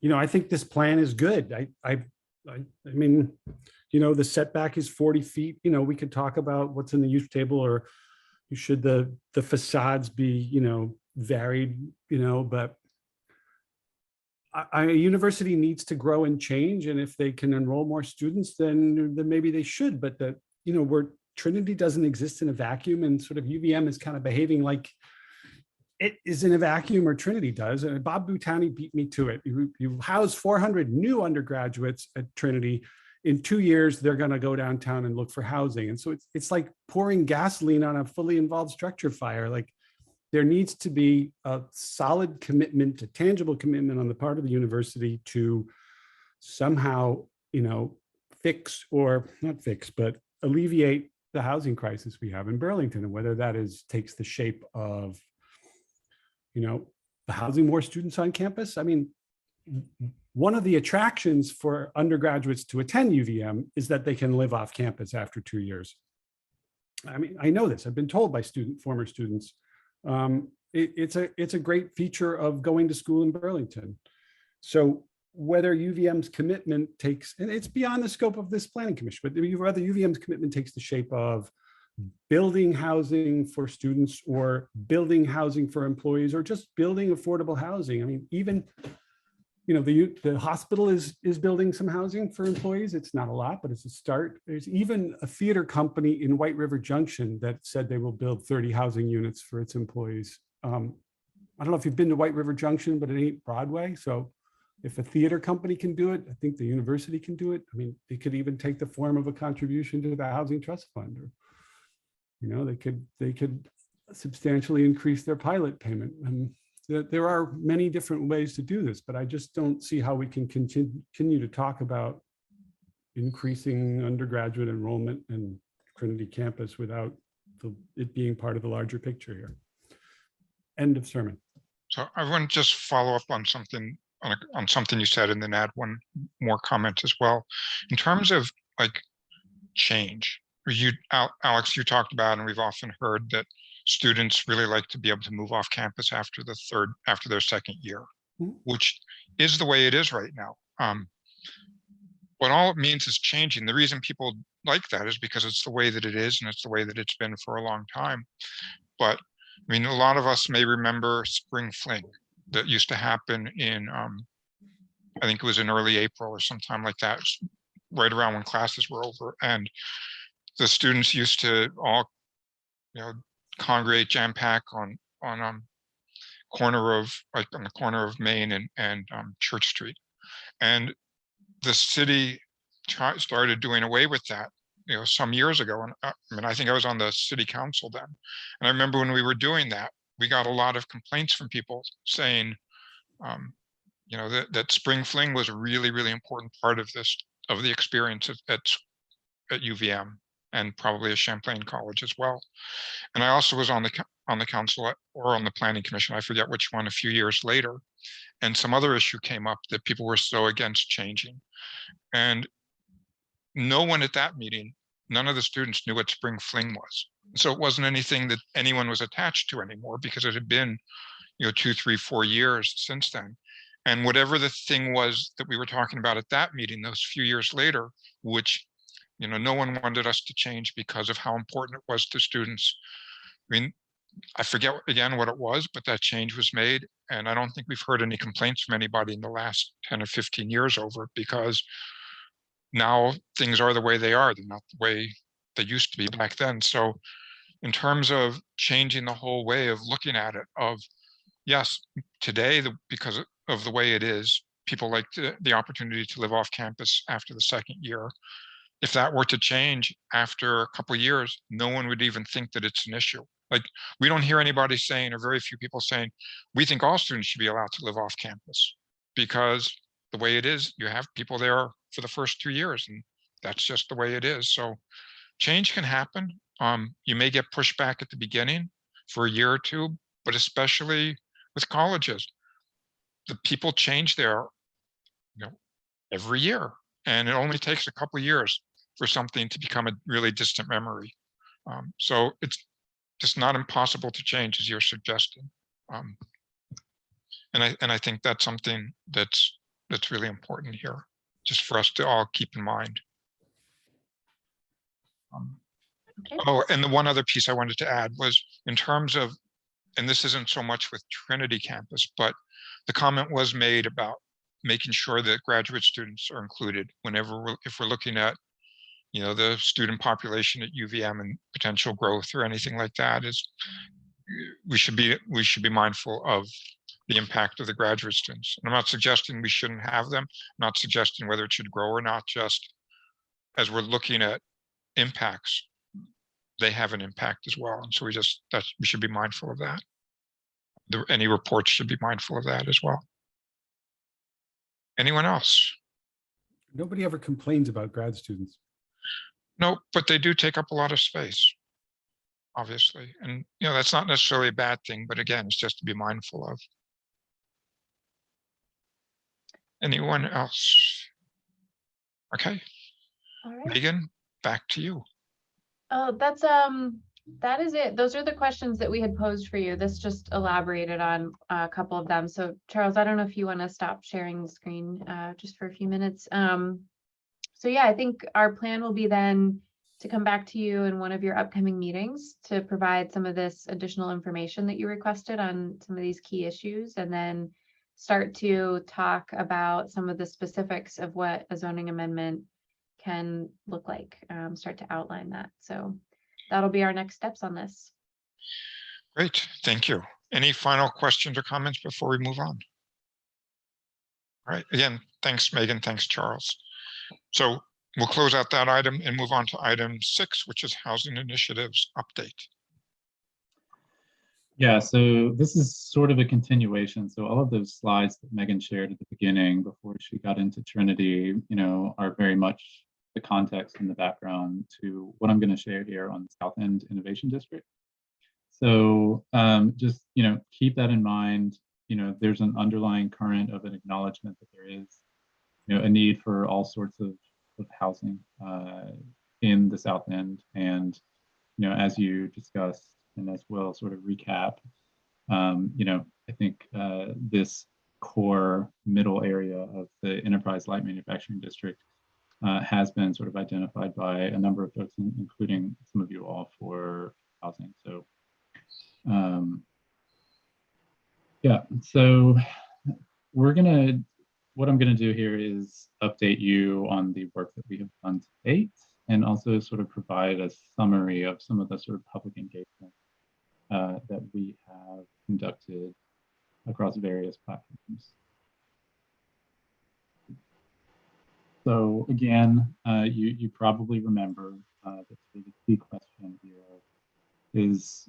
you know, I think this plan is good. I mean, you know, the setback is 40 feet. You know, we could talk about what's in the use table, or should the facades be, you know, varied, you know, but a university needs to grow and change. And if they can enroll more students, then maybe they should. But you know, Trinity doesn't exist in a vacuum, and sort of UVM is kind of behaving like it is in a vacuum, or Trinity does. And Bob Boutani beat me to it. You house 400 new undergraduates at Trinity. In 2 years, they're going to go downtown and look for housing. And so it's like pouring gasoline on a fully involved structure fire. Like, there needs to be a solid commitment, a tangible commitment on the part of the university to somehow, you know, fix, or not fix, but alleviate the housing crisis we have in Burlington, and whether that takes the shape of, you know, housing more students on campus. I mean, one of the attractions for undergraduates to attend UVM is that they can live off campus after 2 years. I mean, I know this, I've been told by former students. It's a great feature of going to school in Burlington. So whether UVM's commitment takes, and it's beyond the scope of this planning commission, but whether UVM's commitment takes the shape of building housing for students, or building housing for employees, or just building affordable housing. I mean, even, you know, the hospital is building some housing for employees. It's not a lot, but it's a start. There's even a theater company in White River Junction that said they will build 30 housing units for its employees. I don't know if you've been to White River Junction, but it ain't Broadway. So if a theater company can do it, I think the university can do it. I mean, it could even take the form of a contribution to the Housing Trust Fund, or, you know, they could substantially increase their pilot payment. And there are many different ways to do this, but I just don't see how we can continue to talk about increasing undergraduate enrollment in Trinity campus without it being part of the larger picture here. End of sermon. So I want to just follow up on something you said, and then add one more comment as well. In terms of like change, Alex, you talked about, and we've often heard that students really like to be able to move off campus after their second year, which is the way it is right now. What all it means is changing. The reason people like that is because it's the way that it is, and it's the way that it's been for a long time. But I mean, a lot of us may remember Spring Fling that used to happen in, I think it was in early April or sometime like that, right around when classes were over. And the students used to all, you know, congregate, jam pack on the corner of Main and Church Street. And the city started doing away with that some years ago. And I mean, I think I was on the city council then. And I remember when we were doing that, we got a lot of complaints from people saying, that Spring Fling was a really, really important part of the experience at UVM and probably at Champlain College as well. And I also was on the council or on the planning commission, I forget which one, a few years later. And some other issue came up that people were so against changing. And no one at that meeting, none of the students knew what Spring Fling was. So it wasn't anything that anyone was attached to anymore because it had been, 2, 3, 4 years since then. And whatever the thing was that we were talking about at that meeting, those few years later, which, no one wanted us to change because of how important it was to students. I mean, I forget again what it was, but that change was made. And I don't think we've heard any complaints from anybody in the last 10 or 15 years over it, because now things are the way they are. They're not the way they used to be back then. So in terms of changing the whole way of looking at it, yes, today, because of the way it is, people like the opportunity to live off campus after the second year. If that were to change after a couple of years, no one would even think that it's an issue. Like, we don't hear anybody saying, or very few people saying, we think all students should be allowed to live off campus, because the way it is, you have people there for the first 2 years, and that's just the way it is. So change can happen. You may get pushback at the beginning for a year or two, but especially with colleges, the people change there, every year, and it only takes a couple of years for something to become a really distant memory. So it's just not impossible to change, as you're suggesting. And I think that's something that's really important here, just for us to all keep in mind. Okay. Oh, and the one other piece I wanted to add was in terms of, and this isn't so much with Trinity campus, but the comment was made about making sure that graduate students are included if we're looking at, the student population at UVM and potential growth or anything like that, is we should be mindful of the impact of the graduate students. And I'm not suggesting we shouldn't have them, I'm not suggesting whether it should grow or not, just as we're looking at impacts, they have an impact as well. And so we should be mindful of that. Any reports should be mindful of that as well. Anyone else? Nobody ever complains about grad students. No, but they do take up a lot of space, obviously. And, that's not necessarily a bad thing, but again, it's just to be mindful of. Anyone else? Okay. All right. Megan, back to you. Oh, that is it. Those are the questions that we had posed for you. This just elaborated on a couple of them. So Charles, I don't know if you want to stop sharing the screen just for a few minutes. So yeah, I think our plan will be then to come back to you in one of your upcoming meetings to provide some of this additional information that you requested on some of these key issues, and then start to talk about some of the specifics of what a zoning amendment can look like, start to outline that. So that'll be our next steps on this. Great, thank you. Any final questions or comments before we move on? All right, again, thanks, Megan, thanks, Charles. So we'll close out that item and move on to item 6, which is housing initiatives update. Yeah, so this is sort of a continuation. So all of those slides that Megan shared at the beginning before she got into Trinity, are very much the context and the background to what I'm going to share here on the South End Innovation District. So just, keep that in mind. There's an underlying current of an acknowledgement that there is, a need for all sorts of housing in the South End. And, as you discussed, and as well sort of recap, I think this core middle area of the Enterprise Light Manufacturing District has been sort of identified by a number of folks, including some of you all, for housing. So yeah, so what I'm gonna do here is update you on the work that we have done to date, and also sort of provide a summary of some of the sort of public engagement that we have conducted across various platforms. So again, you probably remember that's really the key question here is,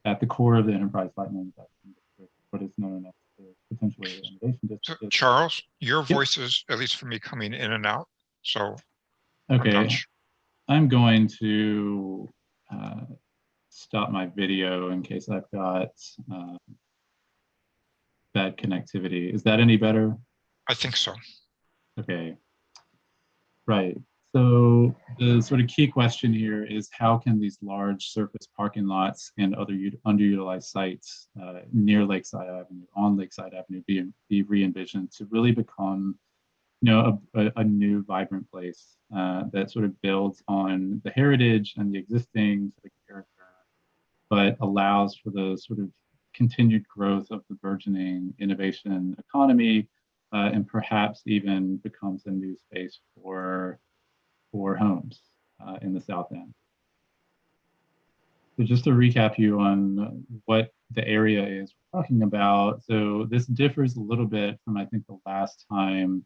at the core of the enterprise light manufacturing district, what is known as the potentially the innovation So district. is- Charles, your Yep. voice is, at least for me, coming in and out. So I'm Okay, not su- I'm going to stop my video in case I've got bad connectivity. Is that any better? I think so. Okay, right. So the sort of key question here is how can these large surface parking lots and other underutilized sites near Lakeside Avenue, on Lakeside Avenue, be re-envisioned to really become, a new vibrant place that sort of builds on the heritage and the existing sort of character, but allows for the sort of continued growth of the burgeoning innovation economy, and perhaps even becomes a new space for homes in the South End. So just to recap you on what the area is we're talking about. So this differs a little bit from, I think, the last time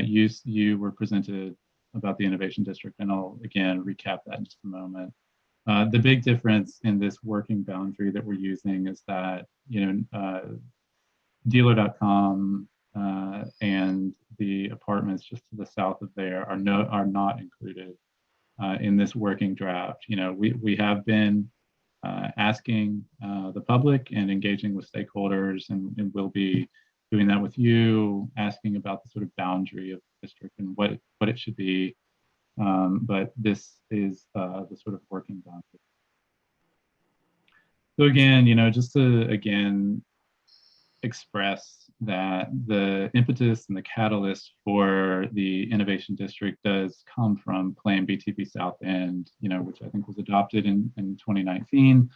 you were presented about the Innovation District, and I'll again recap that in just a moment. The big difference in this working boundary that we're using is that, dealer.com and the apartments just to the south of there are not included in this working draft. We have been asking the public and engaging with stakeholders, and we'll be doing that with you, asking about the sort of boundary of the district and what it should be. But this is the sort of working boundary. So again, just to express that the impetus and the catalyst for the Innovation District does come from Plan BTB South End, which I think was adopted in 2019.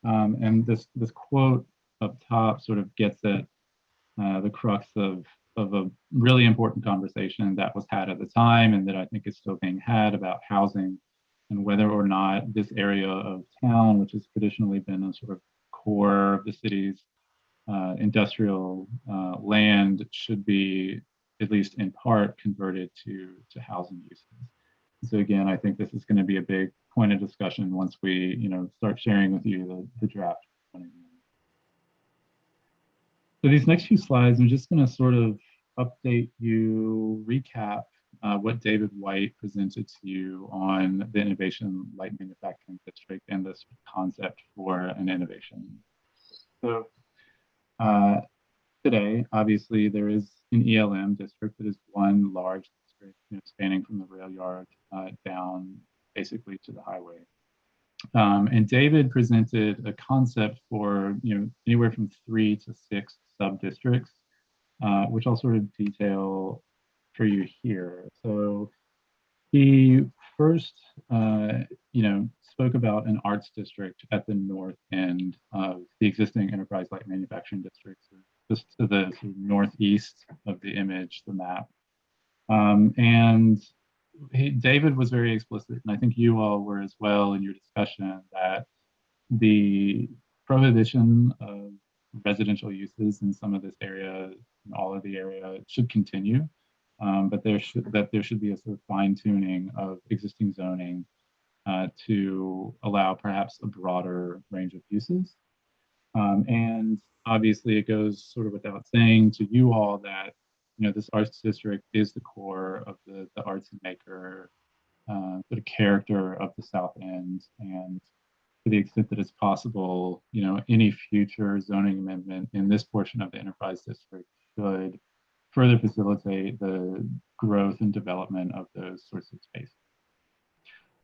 And this quote up top sort of gets at the crux of a really important conversation that was had at the time, and that I think is still being had about housing and whether or not this area of town, which has traditionally been a sort of core of the city's industrial land, should be, at least in part, converted to housing uses. So again, I think this is going to be a big point of discussion once we, start sharing with you the draft. So these next few slides, I'm just going to sort of update you, recap what David White presented to you on the Innovation Light Manufacturing District and this concept for an innovation. So today, obviously, there is an ELM district that is one large district, spanning from the rail yard down basically to the highway. And David presented a concept for anywhere from 3 to 6 sub-districts, which I'll sort of detail for you here. So he first, spoke about an arts district at the north end of the existing Enterprise Light Manufacturing District, so just to the sort of northeast of the image, the map. And David was very explicit, and I think you all were as well in your discussion, that the prohibition of residential uses in some of this area, in all of the area, should continue, but there should be a sort of fine tuning of existing zoning to allow perhaps a broader range of uses. And obviously, it goes sort of without saying to you all that this arts district is the core of the arts and maker sort of character of the South End, and to the extent that it's possible, any future zoning amendment in this portion of the Enterprise District should further facilitate the growth and development of those sorts of spaces.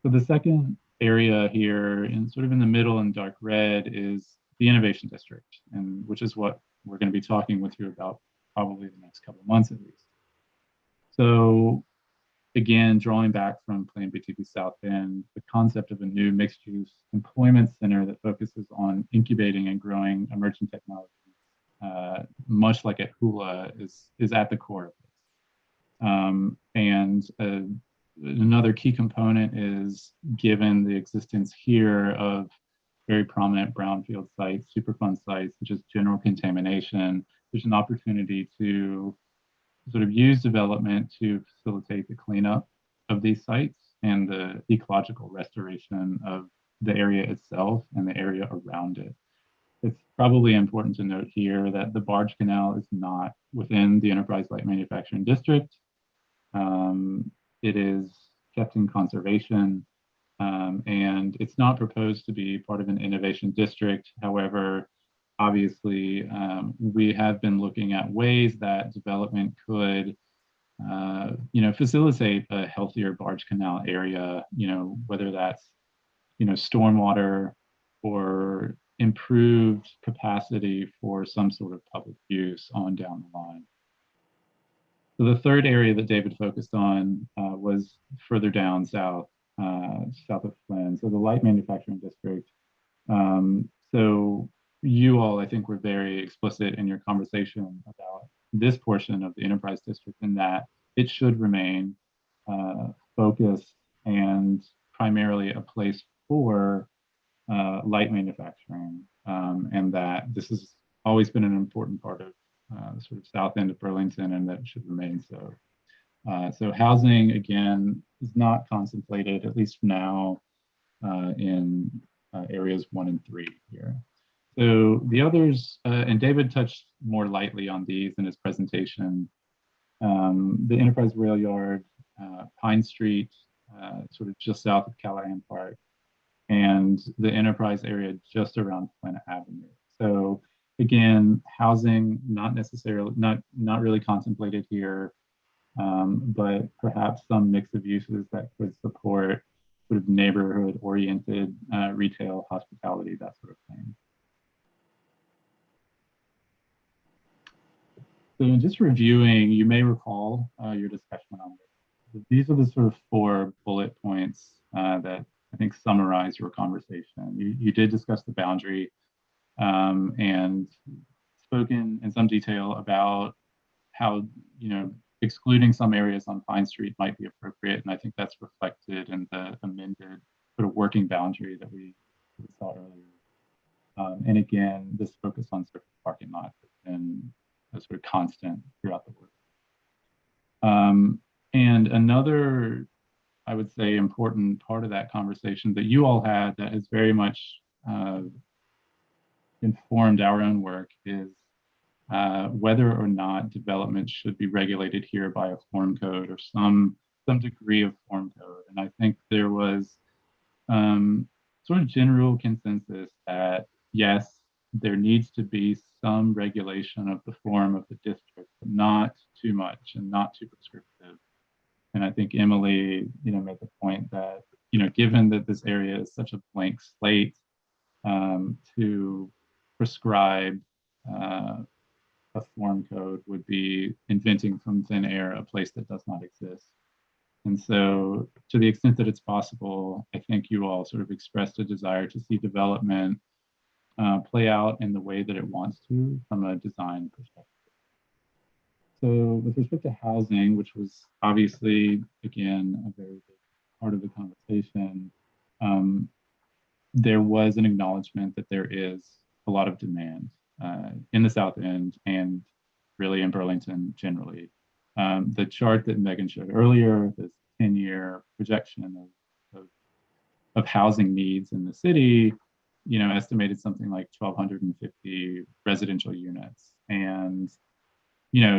So the second area here, in sort of in the middle in dark red, is the Innovation District, and which is what we're going to be talking with you about probably the next couple of months at least. So again, drawing back from Plan BTB South End, the concept of a new mixed-use employment center that focuses on incubating and growing emerging technologies, much like at Hula, is at the core of this. And another key component is, given the existence here of very prominent brownfield sites, Superfund sites, such as general contamination, there's an opportunity to sort of use development to facilitate the cleanup of these sites and the ecological restoration of the area itself and the area around it. It's probably important to note here that the barge canal is not within the Enterprise Light Manufacturing District. It is kept in conservation, and it's not proposed to be part of an innovation district. However, obviously, we have been looking at ways that development could facilitate a healthier barge canal area, whether that's, stormwater or improved capacity for some sort of public use on down the line. So the third area that David focused on was further down south, south of Flynn, so the light manufacturing district. So you all, I think, were very explicit in your conversation about this portion of the enterprise district, in that it should remain focused and primarily a place for light manufacturing, and that this has always been an important part of the sort of south end of Burlington, and that should remain so. So housing, again, is not contemplated, at least now, in areas 1 and 3 here. So the others, and David touched more lightly on these in his presentation, the Enterprise Rail Yard, Pine Street, sort of just south of Callahan Park, and the Enterprise area just around Flint Avenue. So again, housing not necessarily, not really contemplated here, but perhaps some mix of uses that could support sort of neighborhood-oriented retail, hospitality, that sort of thing. So in just reviewing, you may recall your discussion on this. These are the sort of 4 bullet points that I think summarize your conversation. You did discuss the boundary and spoken in some detail about how, excluding some areas on Pine Street might be appropriate. And I think that's reflected in the amended sort of working boundary that we saw earlier. And again, this focus on surface parking lots has been a sort of constant throughout the work. And another, I would say, important part of that conversation that you all had that has very much informed our own work is whether or not development should be regulated here by a form code or some degree of form code. And I think there was sort of general consensus that yes, there needs to be some regulation of the form of the district, but not too much and not too prescriptive. And I think Emily, made the point that, given that this area is such a blank slate, to prescribe a form code would be inventing from thin air a place that does not exist. And so to the extent that it's possible, I think you all sort of expressed a desire to see development play out in the way that it wants to from a design perspective. So with respect to housing, which was obviously, again, a very big part of the conversation, there was an acknowledgement that there is a lot of demand in the South End and really in Burlington generally. The chart that Megan showed earlier, this 10-year projection of housing needs in the city, estimated something like 1,250 residential units. And,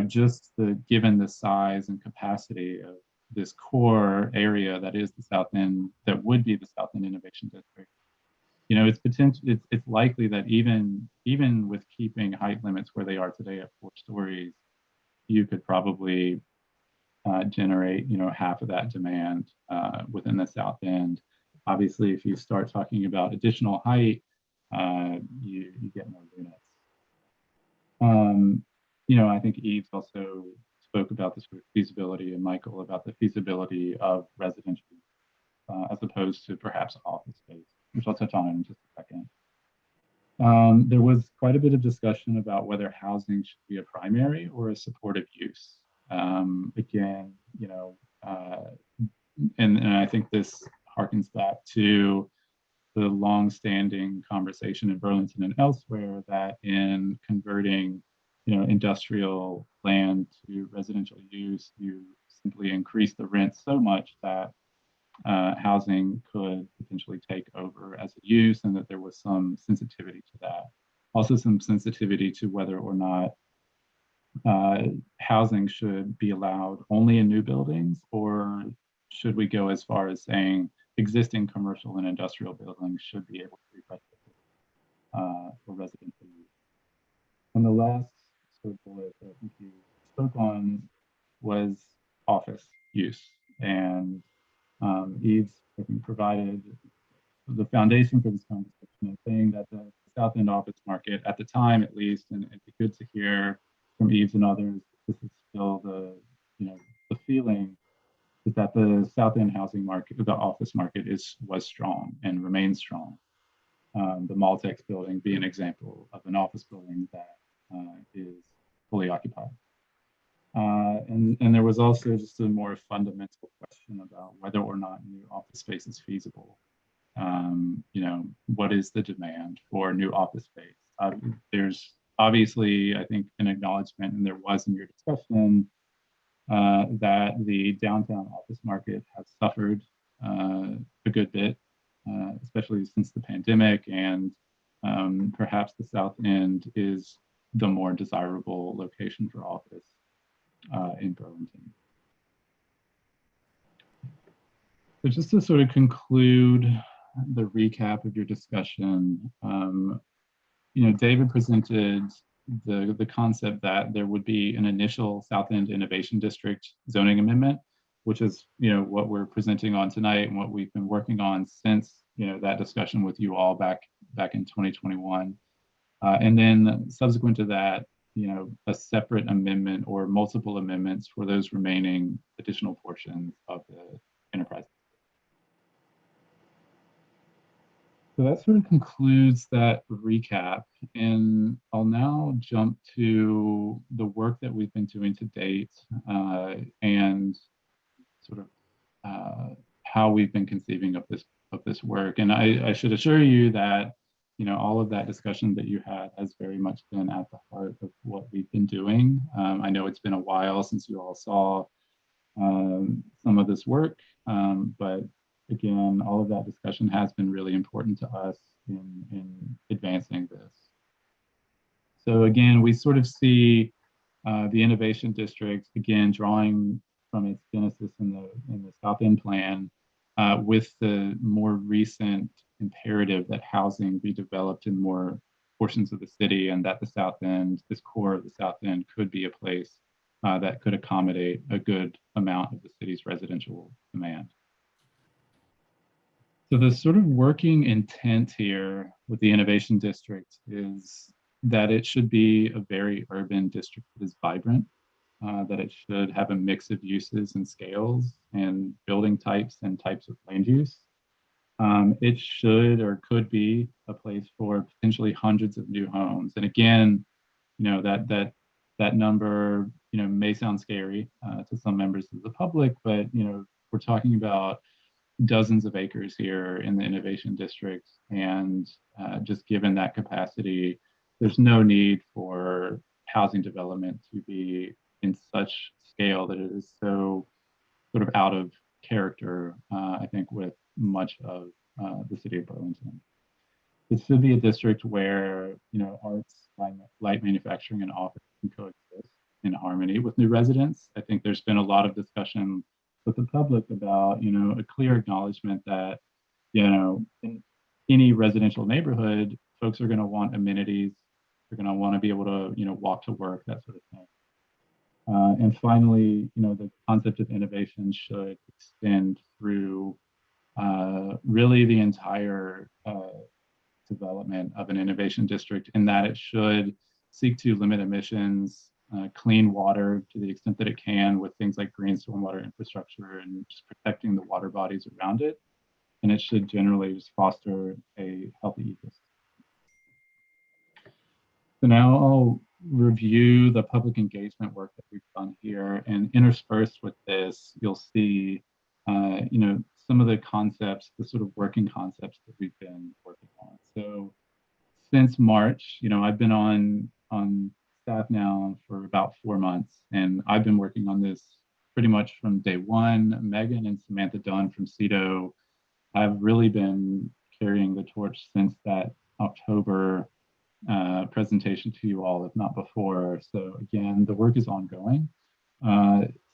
just given the size and capacity of this core area that is the South End, that would be the South End Innovation District, it's likely that even with keeping height limits where they are today at 4 stories, you could probably generate, half of that demand within the South End. Obviously, if you start talking about additional height, you get more units. I think Eves also spoke about the sort of feasibility, and Michael about the feasibility of residential as opposed to perhaps office space, which I'll touch on in just a second. There was quite a bit of discussion about whether housing should be a primary or a supportive use. Again, and I think this harkens back to the long-standing conversation in Burlington and elsewhere that in converting, industrial land to residential use, you simply increase the rent so much that housing could potentially take over as a use, and that there was some sensitivity to that. Also some sensitivity to whether or not housing should be allowed only in new buildings, or should we go as far as saying existing commercial and industrial buildings should be able to be retrofitted for residential use. And the last sort of bullet that I think you spoke on was office use. And Eve's, I think, provided the foundation for this conversation and saying that the South End office market, at the time at least, and it'd be good to hear from Eves and others, this is still the, the feeling is that the South End housing market, the office market was strong and remains strong. The Maltex building being an example of an office building that is fully occupied. And there was also just a more fundamental question about whether or not new office space is feasible. What is the demand for new office space? There's obviously, I think, an acknowledgement, and there was in your discussion, that the downtown office market has suffered a good bit, especially since the pandemic, and perhaps the South End is the more desirable location for office in Burlington. So just to sort of conclude the recap of your discussion, David presented the concept that there would be an initial South End Innovation District zoning amendment, which is what we're presenting on tonight and what we've been working on since that discussion with you all back in 2021. And then subsequent to that, a separate amendment or multiple amendments for those remaining additional portions of the enterprise. So that sort of concludes that recap, and I'll now jump to the work that we've been doing to date and sort of how we've been conceiving of this work. And I should assure you that all of that discussion that you had has very much been at the heart of what we've been doing. I know it's been a while since you all saw some of this work, but again, all of that discussion has been really important to us in advancing this. So again, we sort of see the Innovation District, again, drawing from its genesis in the South End plan, with the more recent imperative that housing be developed in more portions of the city, and that the South End, this core of the South End, could be a place that could accommodate a good amount of the city's residential demand. So the sort of working intent here with the Innovation District is that it should be a very urban district that is vibrant, that it should have a mix of uses and scales and building types and types of land use. It should or could be a place for potentially hundreds of new homes. And again, that number, may sound scary to some members of the public, but we're talking about dozens of acres here in the Innovation District, and just given that capacity, there's no need for housing development to be in such scale that it is so sort of out of character, I think, with much of the city of Burlington. It should be a district where arts, light manufacturing, and office can coexist in harmony with new residents. I think there's been a lot of discussion with the public about a clear acknowledgement that in any residential neighborhood, folks are going to want amenities. They're going to want to be able to walk to work, that sort of thing. And finally, the concept of innovation should extend through really the entire development of an innovation district, in that it should seek to limit emissions, clean water to the extent that it can, with things like green stormwater infrastructure and just protecting the water bodies around it. And it should generally just foster a healthy ecosystem. So now I'll review the public engagement work that we've done here, and interspersed with this, you'll see, some of the concepts, the sort of working concepts that we've been working on. So since March, I've been on staff now for about 4 months, and I've been working on this pretty much from day one. Megan and Samantha Dunn from CEDO have really been carrying the torch since that October presentation to you all, if not before. So again, the work is ongoing.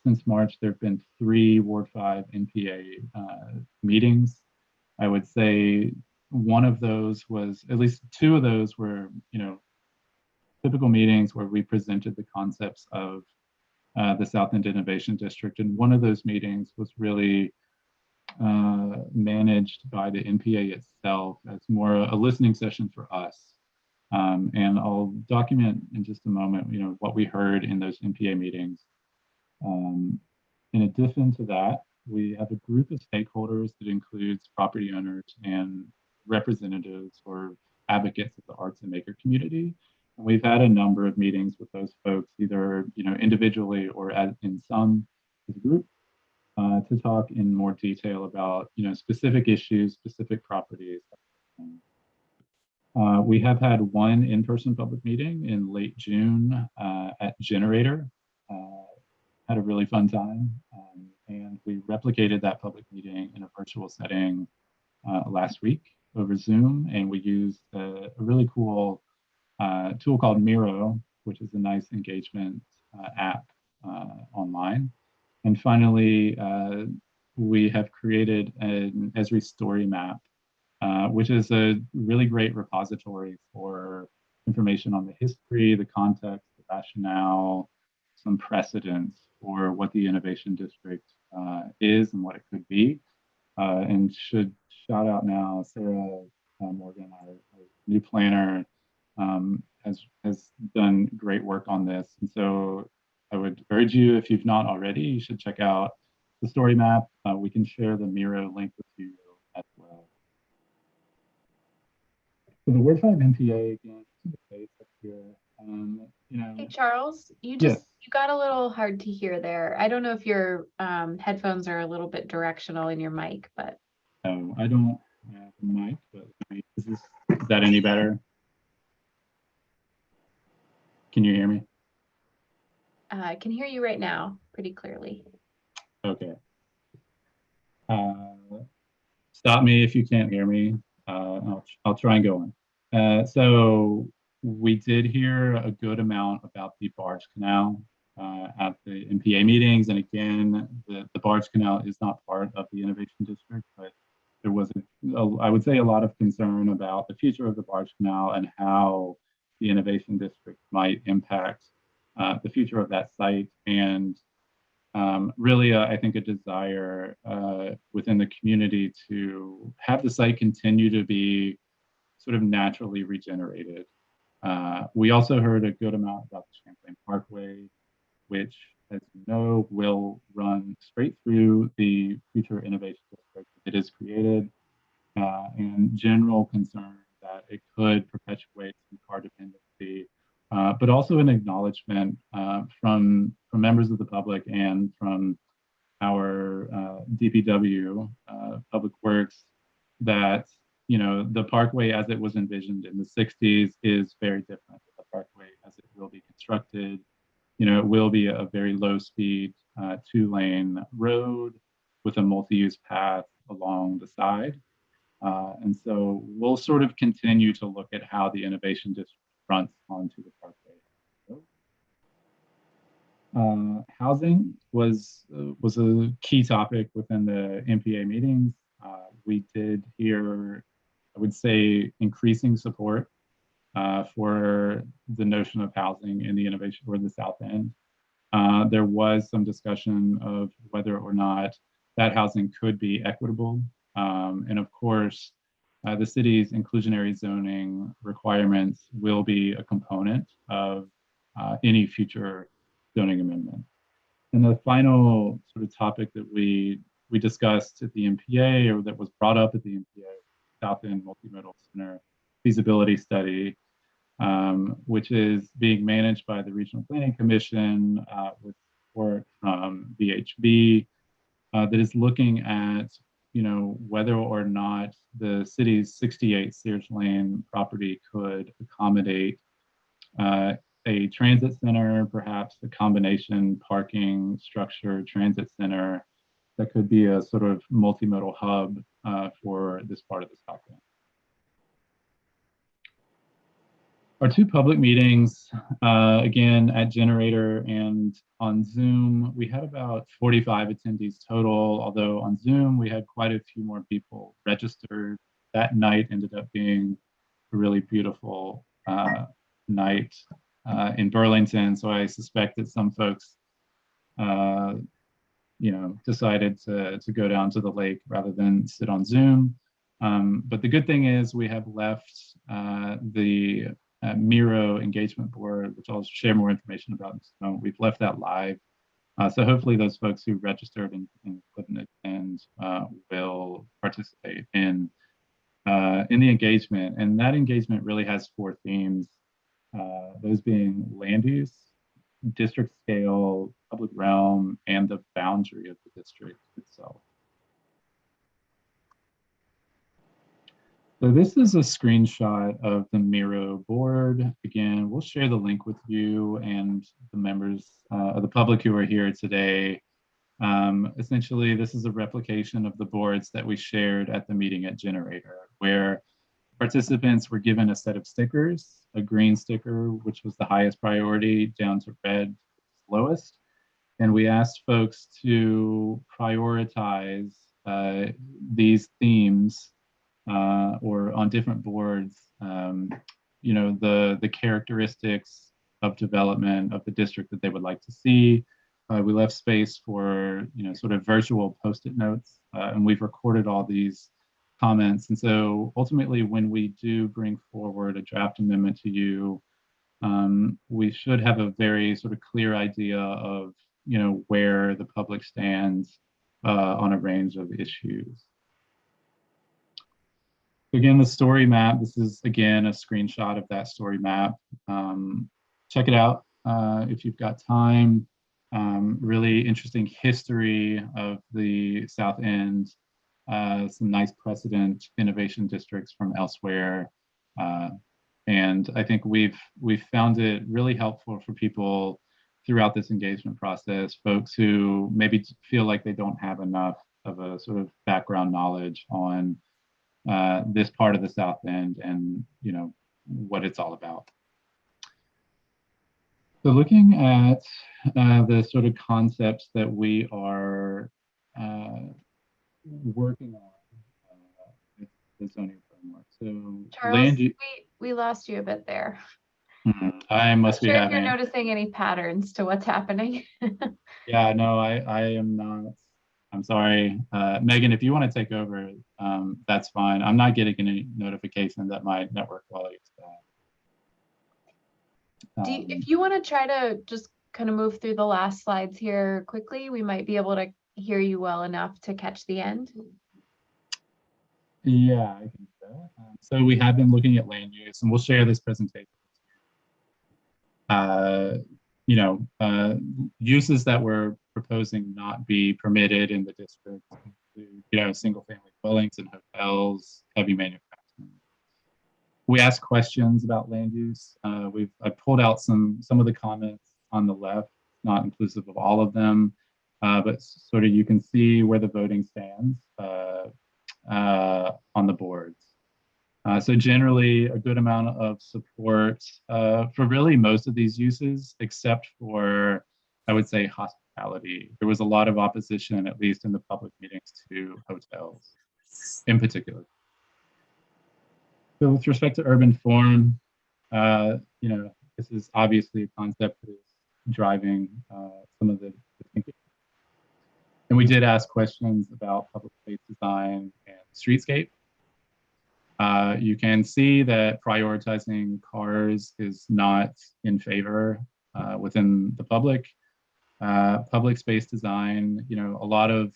Since March, there have been 3 Ward 5 NPA meetings. I would say one of those was, at least 2 of those were, typical meetings where we presented the concepts of the South End Innovation District. And one of those meetings was really managed by the NPA itself as more a listening session for us. And I'll document in just a moment, what we heard in those NPA meetings. In addition to that, we have a group of stakeholders that includes property owners and representatives or advocates of the arts and maker community. And we've had a number of meetings with those folks, either individually or in some as a group, to talk in more detail about specific issues, specific properties. We have had one in-person public meeting in late June at Generator. Had a really fun time, and we replicated that public meeting in a virtual setting last week over Zoom, and we used a really cool tool called Miro, which is a nice engagement app online. And finally, we have created an Esri story map, which is a really great repository for information on the history, the context, the rationale, some precedents for what the Innovation District is and what it could be. And should shout out now, Sarah Morgan, our new planner, has done great work on this. And so I would urge you, if you've not already, you should check out the story map. We can share the Miro link with you as well. So the Word 5 NPA, again, to the face up here. Hey, Charles, you got a little hard to hear there. I don't know if your headphones are a little bit directional in your mic, but. Oh, I don't have a mic, but is that any better? Can you hear me? I can hear you right now pretty clearly. Okay. Stop me if you can't hear me. I'll try and go on. So we did hear a good amount about the Barge Canal at the NPA meetings. And again, the Barge Canal is not part of the Innovation District, but there was, I would say, a lot of concern about the future of the Barge Canal and how the Innovation District might impact the future of that site. And really, I think a desire within the community to have the site continue to be sort of naturally regenerated. We also heard a good amount about the Champlain Parkway, which, as you know, will run straight through the future Innovation District that is created, and general concern that it could perpetuate some car dependency, but also an acknowledgement from members of the public and from our DPW, Public Works, that the parkway as it was envisioned in the 60s is very different than the parkway as it will be constructed. It will be a very low speed 2-lane road with a multi-use path along the side. And so we'll sort of continue to look at how the Innovation District fronts onto the parkway. Housing was a key topic within the NPA meetings. We did hear, I would say, increasing support for the notion of housing in the Innovation or the South End. There was some discussion of whether or not that housing could be equitable. And of course, the city's inclusionary zoning requirements will be a component of any future zoning amendment. And the final sort of topic that we discussed at the NPA, or that was brought up at the NPA, South End Multimodal Center feasibility study, which is being managed by the Regional Planning Commission with support from VHB, that is looking at whether or not the city's 68 Sears Lane property could accommodate a transit center, perhaps a combination parking structure, transit center that could be a sort of multimodal hub for this part of the South End. Our two public meetings, again, at Generator and on Zoom, we had about 45 attendees total, although on Zoom, we had quite a few more people registered. That night ended up being a really beautiful night in Burlington, so I suspect that some folks, decided to go down to the lake rather than sit on Zoom. But the good thing is we have left the Miro engagement board, which I'll share more information about in a moment. We've left that live. So hopefully those folks who registered and couldn't attend will participate in the engagement. And that engagement really has 4 themes, those being land use, district scale, public realm, and the boundary of the district itself. So this is a screenshot of the Miro board. Again, we'll share the link with you and the members of the public who are here today. Essentially, this is a replication of the boards that we shared at the meeting at Generator, where participants were given a set of stickers, a green sticker, which was the highest priority, down to red, lowest. And we asked folks to prioritize these themes or on different boards, the characteristics of development of the district that they would like to see. We left space for, sort of virtual Post-it notes, and we've recorded all these comments. And so ultimately, when we do bring forward a draft amendment to you, we should have a very sort of clear idea of, where the public stands on a range of issues. Again, the story map, this is again a screenshot of that story map. Check it out if you've got time. Really interesting history of the South End, some nice precedent innovation districts from elsewhere. And I think we've found it really helpful for people throughout this engagement process, folks who maybe feel like they don't have enough of a sort of background knowledge on this part of the South End and what it's all about. So looking at the sort of concepts that we are working on with the zoning framework. So Charles, we lost you a bit there. I must be Sure if having. you're noticing any patterns to what's happening. Yeah, no, I am not. I'm sorry. Megan, if you want to take over, that's fine. I'm not getting any notification that my network quality is bad. If you want to try to just kind of move through the last slides here quickly, we might be able to hear you well enough to catch the end. Yeah, I think so. So we have been looking at land use, and we'll share this presentation. Uses that we're proposing not be permitted in the district include, single-family dwellings and hotels, heavy manufacturing. We asked questions about land use. I pulled out some of the comments on the left, not inclusive of all of them, but sort of you can see where the voting stands on the boards. So generally a good amount of support for really most of these uses, except for, I would say, hospitality. There was a lot of opposition, at least in the public meetings, to hotels in particular. So with respect to urban form, this is obviously a concept that is driving some of the thinking. And we did ask questions about public space design and streetscape. You can see that prioritizing cars is not in favor within the public. Public space design, a lot of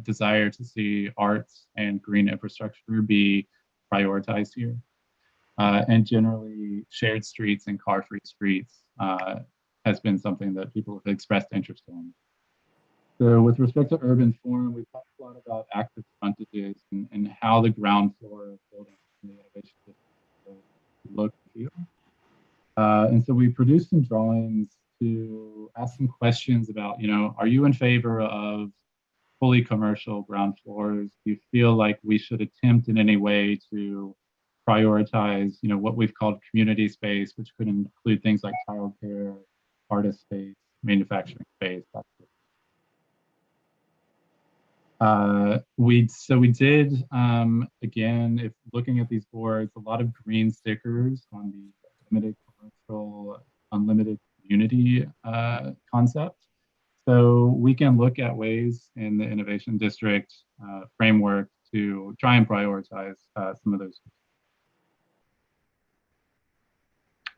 desire to see arts and green infrastructure be prioritized here. And generally shared streets and car-free streets has been something that people have expressed interest in. So with respect to urban form, we've talked a lot about active frontages and how the ground floor of buildings in the innovation district look and feel. And so we produced some drawings to ask some questions about, are you in favor of fully commercial ground floors? Do you feel like we should attempt in any way to prioritize, what we've called community space, which could include things like childcare, artist space, manufacturing space, that sort of thing. We did, again, if looking at these boards, a lot of green stickers on the limited commercial, unlimited community concept. So we can look at ways in the Innovation District framework to try and prioritize some of those.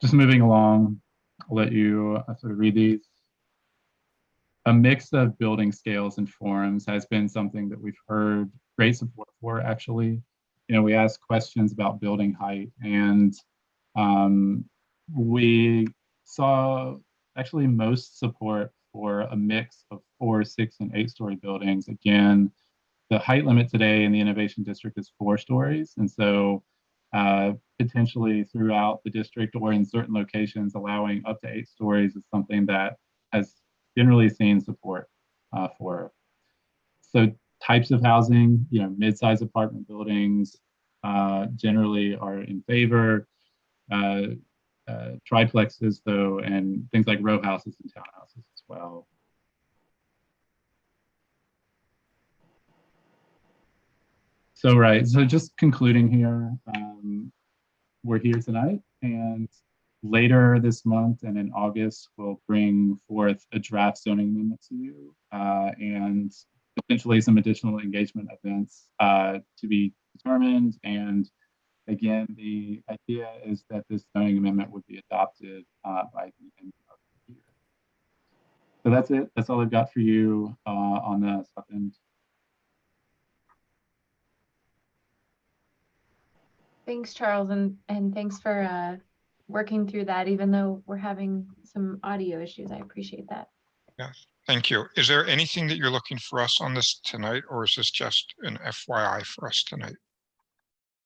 Just moving along, I'll let you sort of read these. A mix of building scales and forms has been something that we've heard great support for, actually. We asked questions about building height, and we saw actually most support for a mix of 4, 6, and 8-story buildings. Again, the height limit today in the Innovation District is 4 stories. And so potentially throughout the district or in certain locations, allowing up to 8 stories is something that has generally seen support for. So types of housing, mid-size apartment buildings generally are in favor. Triplexes though, and things like row houses and townhouses as well. So just concluding here, we're here tonight, and later this month and in August, we'll bring forth a draft zoning amendment to you and potentially some additional engagement events to be determined. And again, the idea is that this zoning amendment would be adopted by the end of the year. So that's it. That's all I've got for you on the South End. Thanks, Charles, and thanks for working through that, even though we're having some audio issues. I appreciate that. Yeah, thank you. Is there anything that you're looking for us on this tonight, or is this just an FYI for us tonight?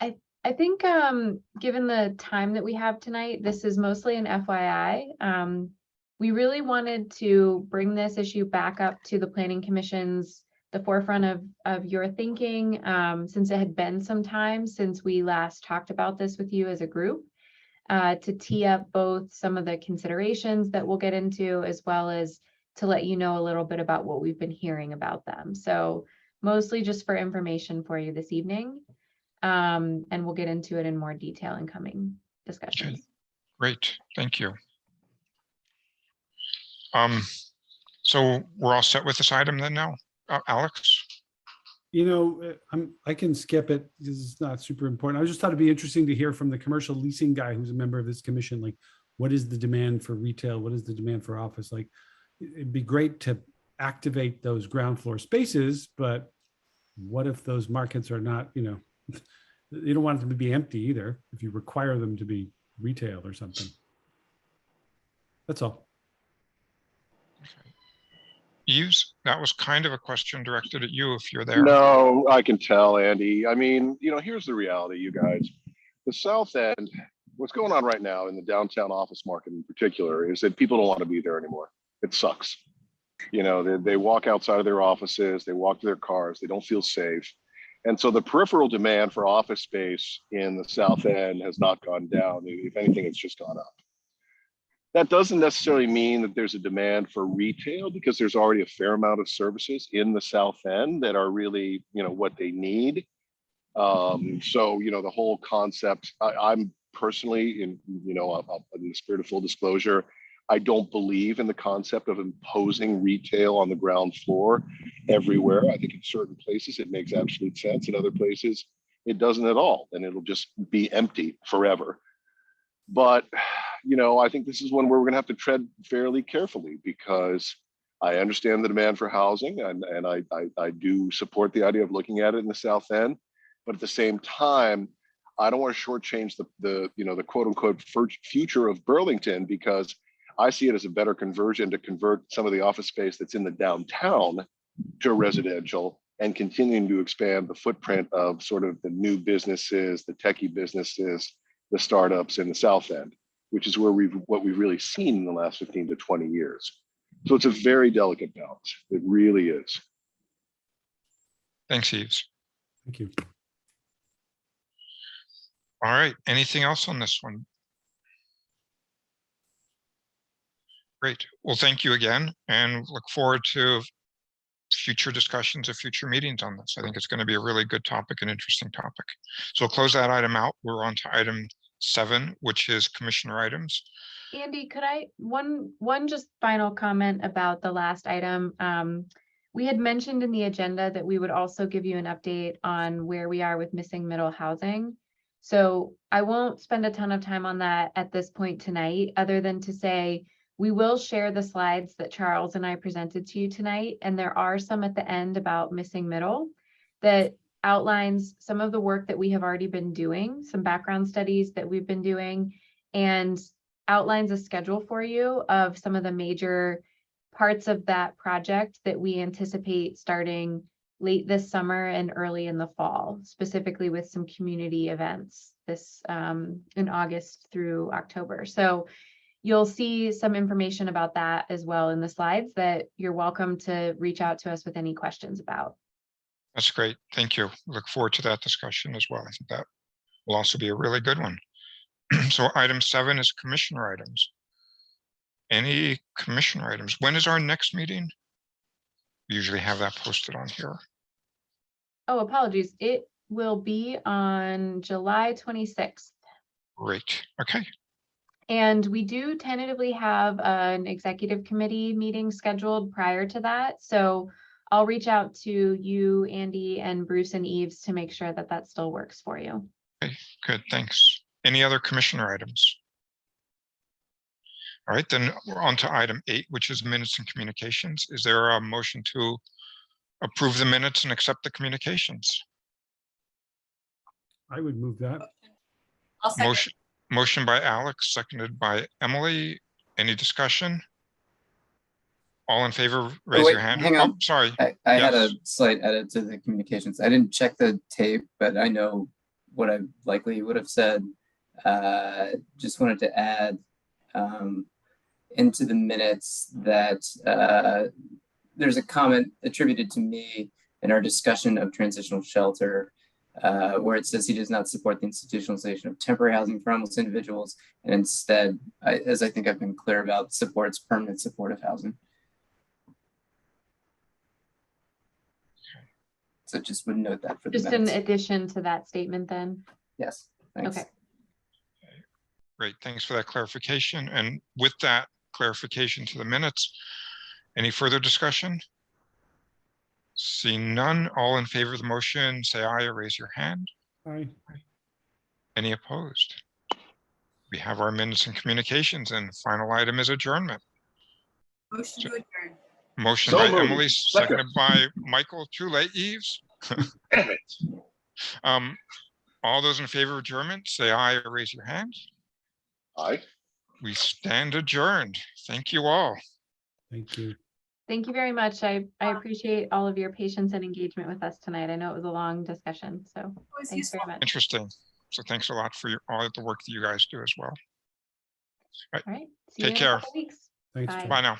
I think given the time that we have tonight, this is mostly an FYI. We really wanted to bring this issue back up to the Planning Commission's the forefront of your thinking, since it had been some time since we last talked about this with you as a group, to tee up both some of the considerations that we'll get into, as well as to let you know a little bit about what we've been hearing about them. So mostly just for information for you this evening. And we'll get into it in more detail in coming discussions. Okay. Great, thank you. So we're all set with this item then now, Alex? I can skip it because it's not super important. I just thought it'd be interesting to hear from the commercial leasing guy who's a member of this commission, like, what is the demand for retail? What is the demand for office? Like, it'd be great to activate those ground floor spaces, but what if those markets are not, you don't want them to be empty either if you require them to be retail or something. That's all. Yves, that was kind of a question directed at you if you're there. No, I can tell, Andy. I mean, here's the reality, you guys. The South End, what's going on right now in the downtown office market in particular is that people don't want to be there anymore. It sucks. They walk outside of their offices, they walk to their cars, they don't feel safe. And so the peripheral demand for office space in the South End has not gone down. If anything, it's just gone up. That doesn't necessarily mean that there's a demand for retail, because there's already a fair amount of services in the South End that are really, what they need. So, the whole concept, I'm personally in the spirit of full disclosure, I don't believe in the concept of imposing retail on the ground floor everywhere. I think in certain places it makes absolute sense. In other places, it doesn't at all, and it'll just be empty forever. But, I think this is one where we're gonna have to tread fairly carefully, because I understand the demand for housing, and I do support the idea of looking at it in the South End. But at the same time, I don't want to shortchange the quote unquote future of Burlington, because I see it as a better conversion to convert some of the office space that's in the downtown to residential, and continuing to expand the footprint of sort of the new businesses, the techie businesses, the startups in the South End. which is what we've really seen in the last 15 to 20 years. So it's a very delicate balance. It really is. Thanks, Eves. Thank you. All right, anything else on this one? Great. Well, thank you again, and look forward to future discussions of future meetings on this. I think it's going to be a really good topic, an interesting topic. So we'll close that item out. We're on to item 7, which is commissioner items. Andy, could I, one just final comment about the last item? We had mentioned in the agenda that we would also give you an update on where we are with missing middle housing. So I won't spend a ton of time on that at this point tonight, other than to say, we will share the slides that Charles and I presented to you tonight. And there are some at the end about missing middle that outlines some of the work that we have already been doing, some background studies that we've been doing, and outlines a schedule for you of some of the major parts of that project that we anticipate starting late this summer and early in the fall, specifically with some community events this in August through October. So you'll see some information about that as well in the slides that you're welcome to reach out to us with any questions about. That's great. Thank you. Look forward to that discussion as well. I think that will also be a really good one. So item 7 is commissioner items. Any commissioner items? When is our next meeting? We usually have that posted on here. Oh, apologies. It will be on July 26th. Great. Okay. And we do tentatively have an executive committee meeting scheduled prior to that. So I'll reach out to you, Andy, and Bruce and Eves to make sure that that still works for you. Okay, good. Thanks. Any other commissioner items? All right, then we're on to item 8, which is minutes and communications. Is there a motion to approve the minutes and accept the communications? I would move that. I'll second. Motion by Alex, seconded by Emily. Any discussion? All in favor, raise wait, your hand. hang on. Oh, sorry. I had a Yes. slight edit to the communications. I didn't check the tape, but I know what I likely would have said. Just wanted to add into the minutes that there's a comment attributed to me in our discussion of transitional shelter, where it says he does not support the institutionalization of temporary housing for homeless individuals, and instead, as I think I've been clear about, supports permanent supportive housing. So just would note that for the Just in minutes. addition to that statement then. Yes, thanks. Okay. Great, thanks for that clarification. And with that clarification to the minutes, any further discussion? Seeing none, all in favor of the motion, say aye or raise your hand. Aye. Any opposed? We have our minutes and communications, and the final item is adjournment. Motion to adjourn. Motion So by moved. Emily, Second. seconded by Michael. Too late, Eves. Damn it. All those in favor of adjournment, say aye or raise your hand. Aye. We stand adjourned. Thank you all. Thank you. Thank you very much. I appreciate all of your patience and engagement with us tonight. I know it was a long discussion, so Always thanks useful. very much. Interesting. So thanks a lot for all of the work that you guys do as well. All right. See Take you in a care. couple weeks. Thanks. Bye. Joe. Bye now.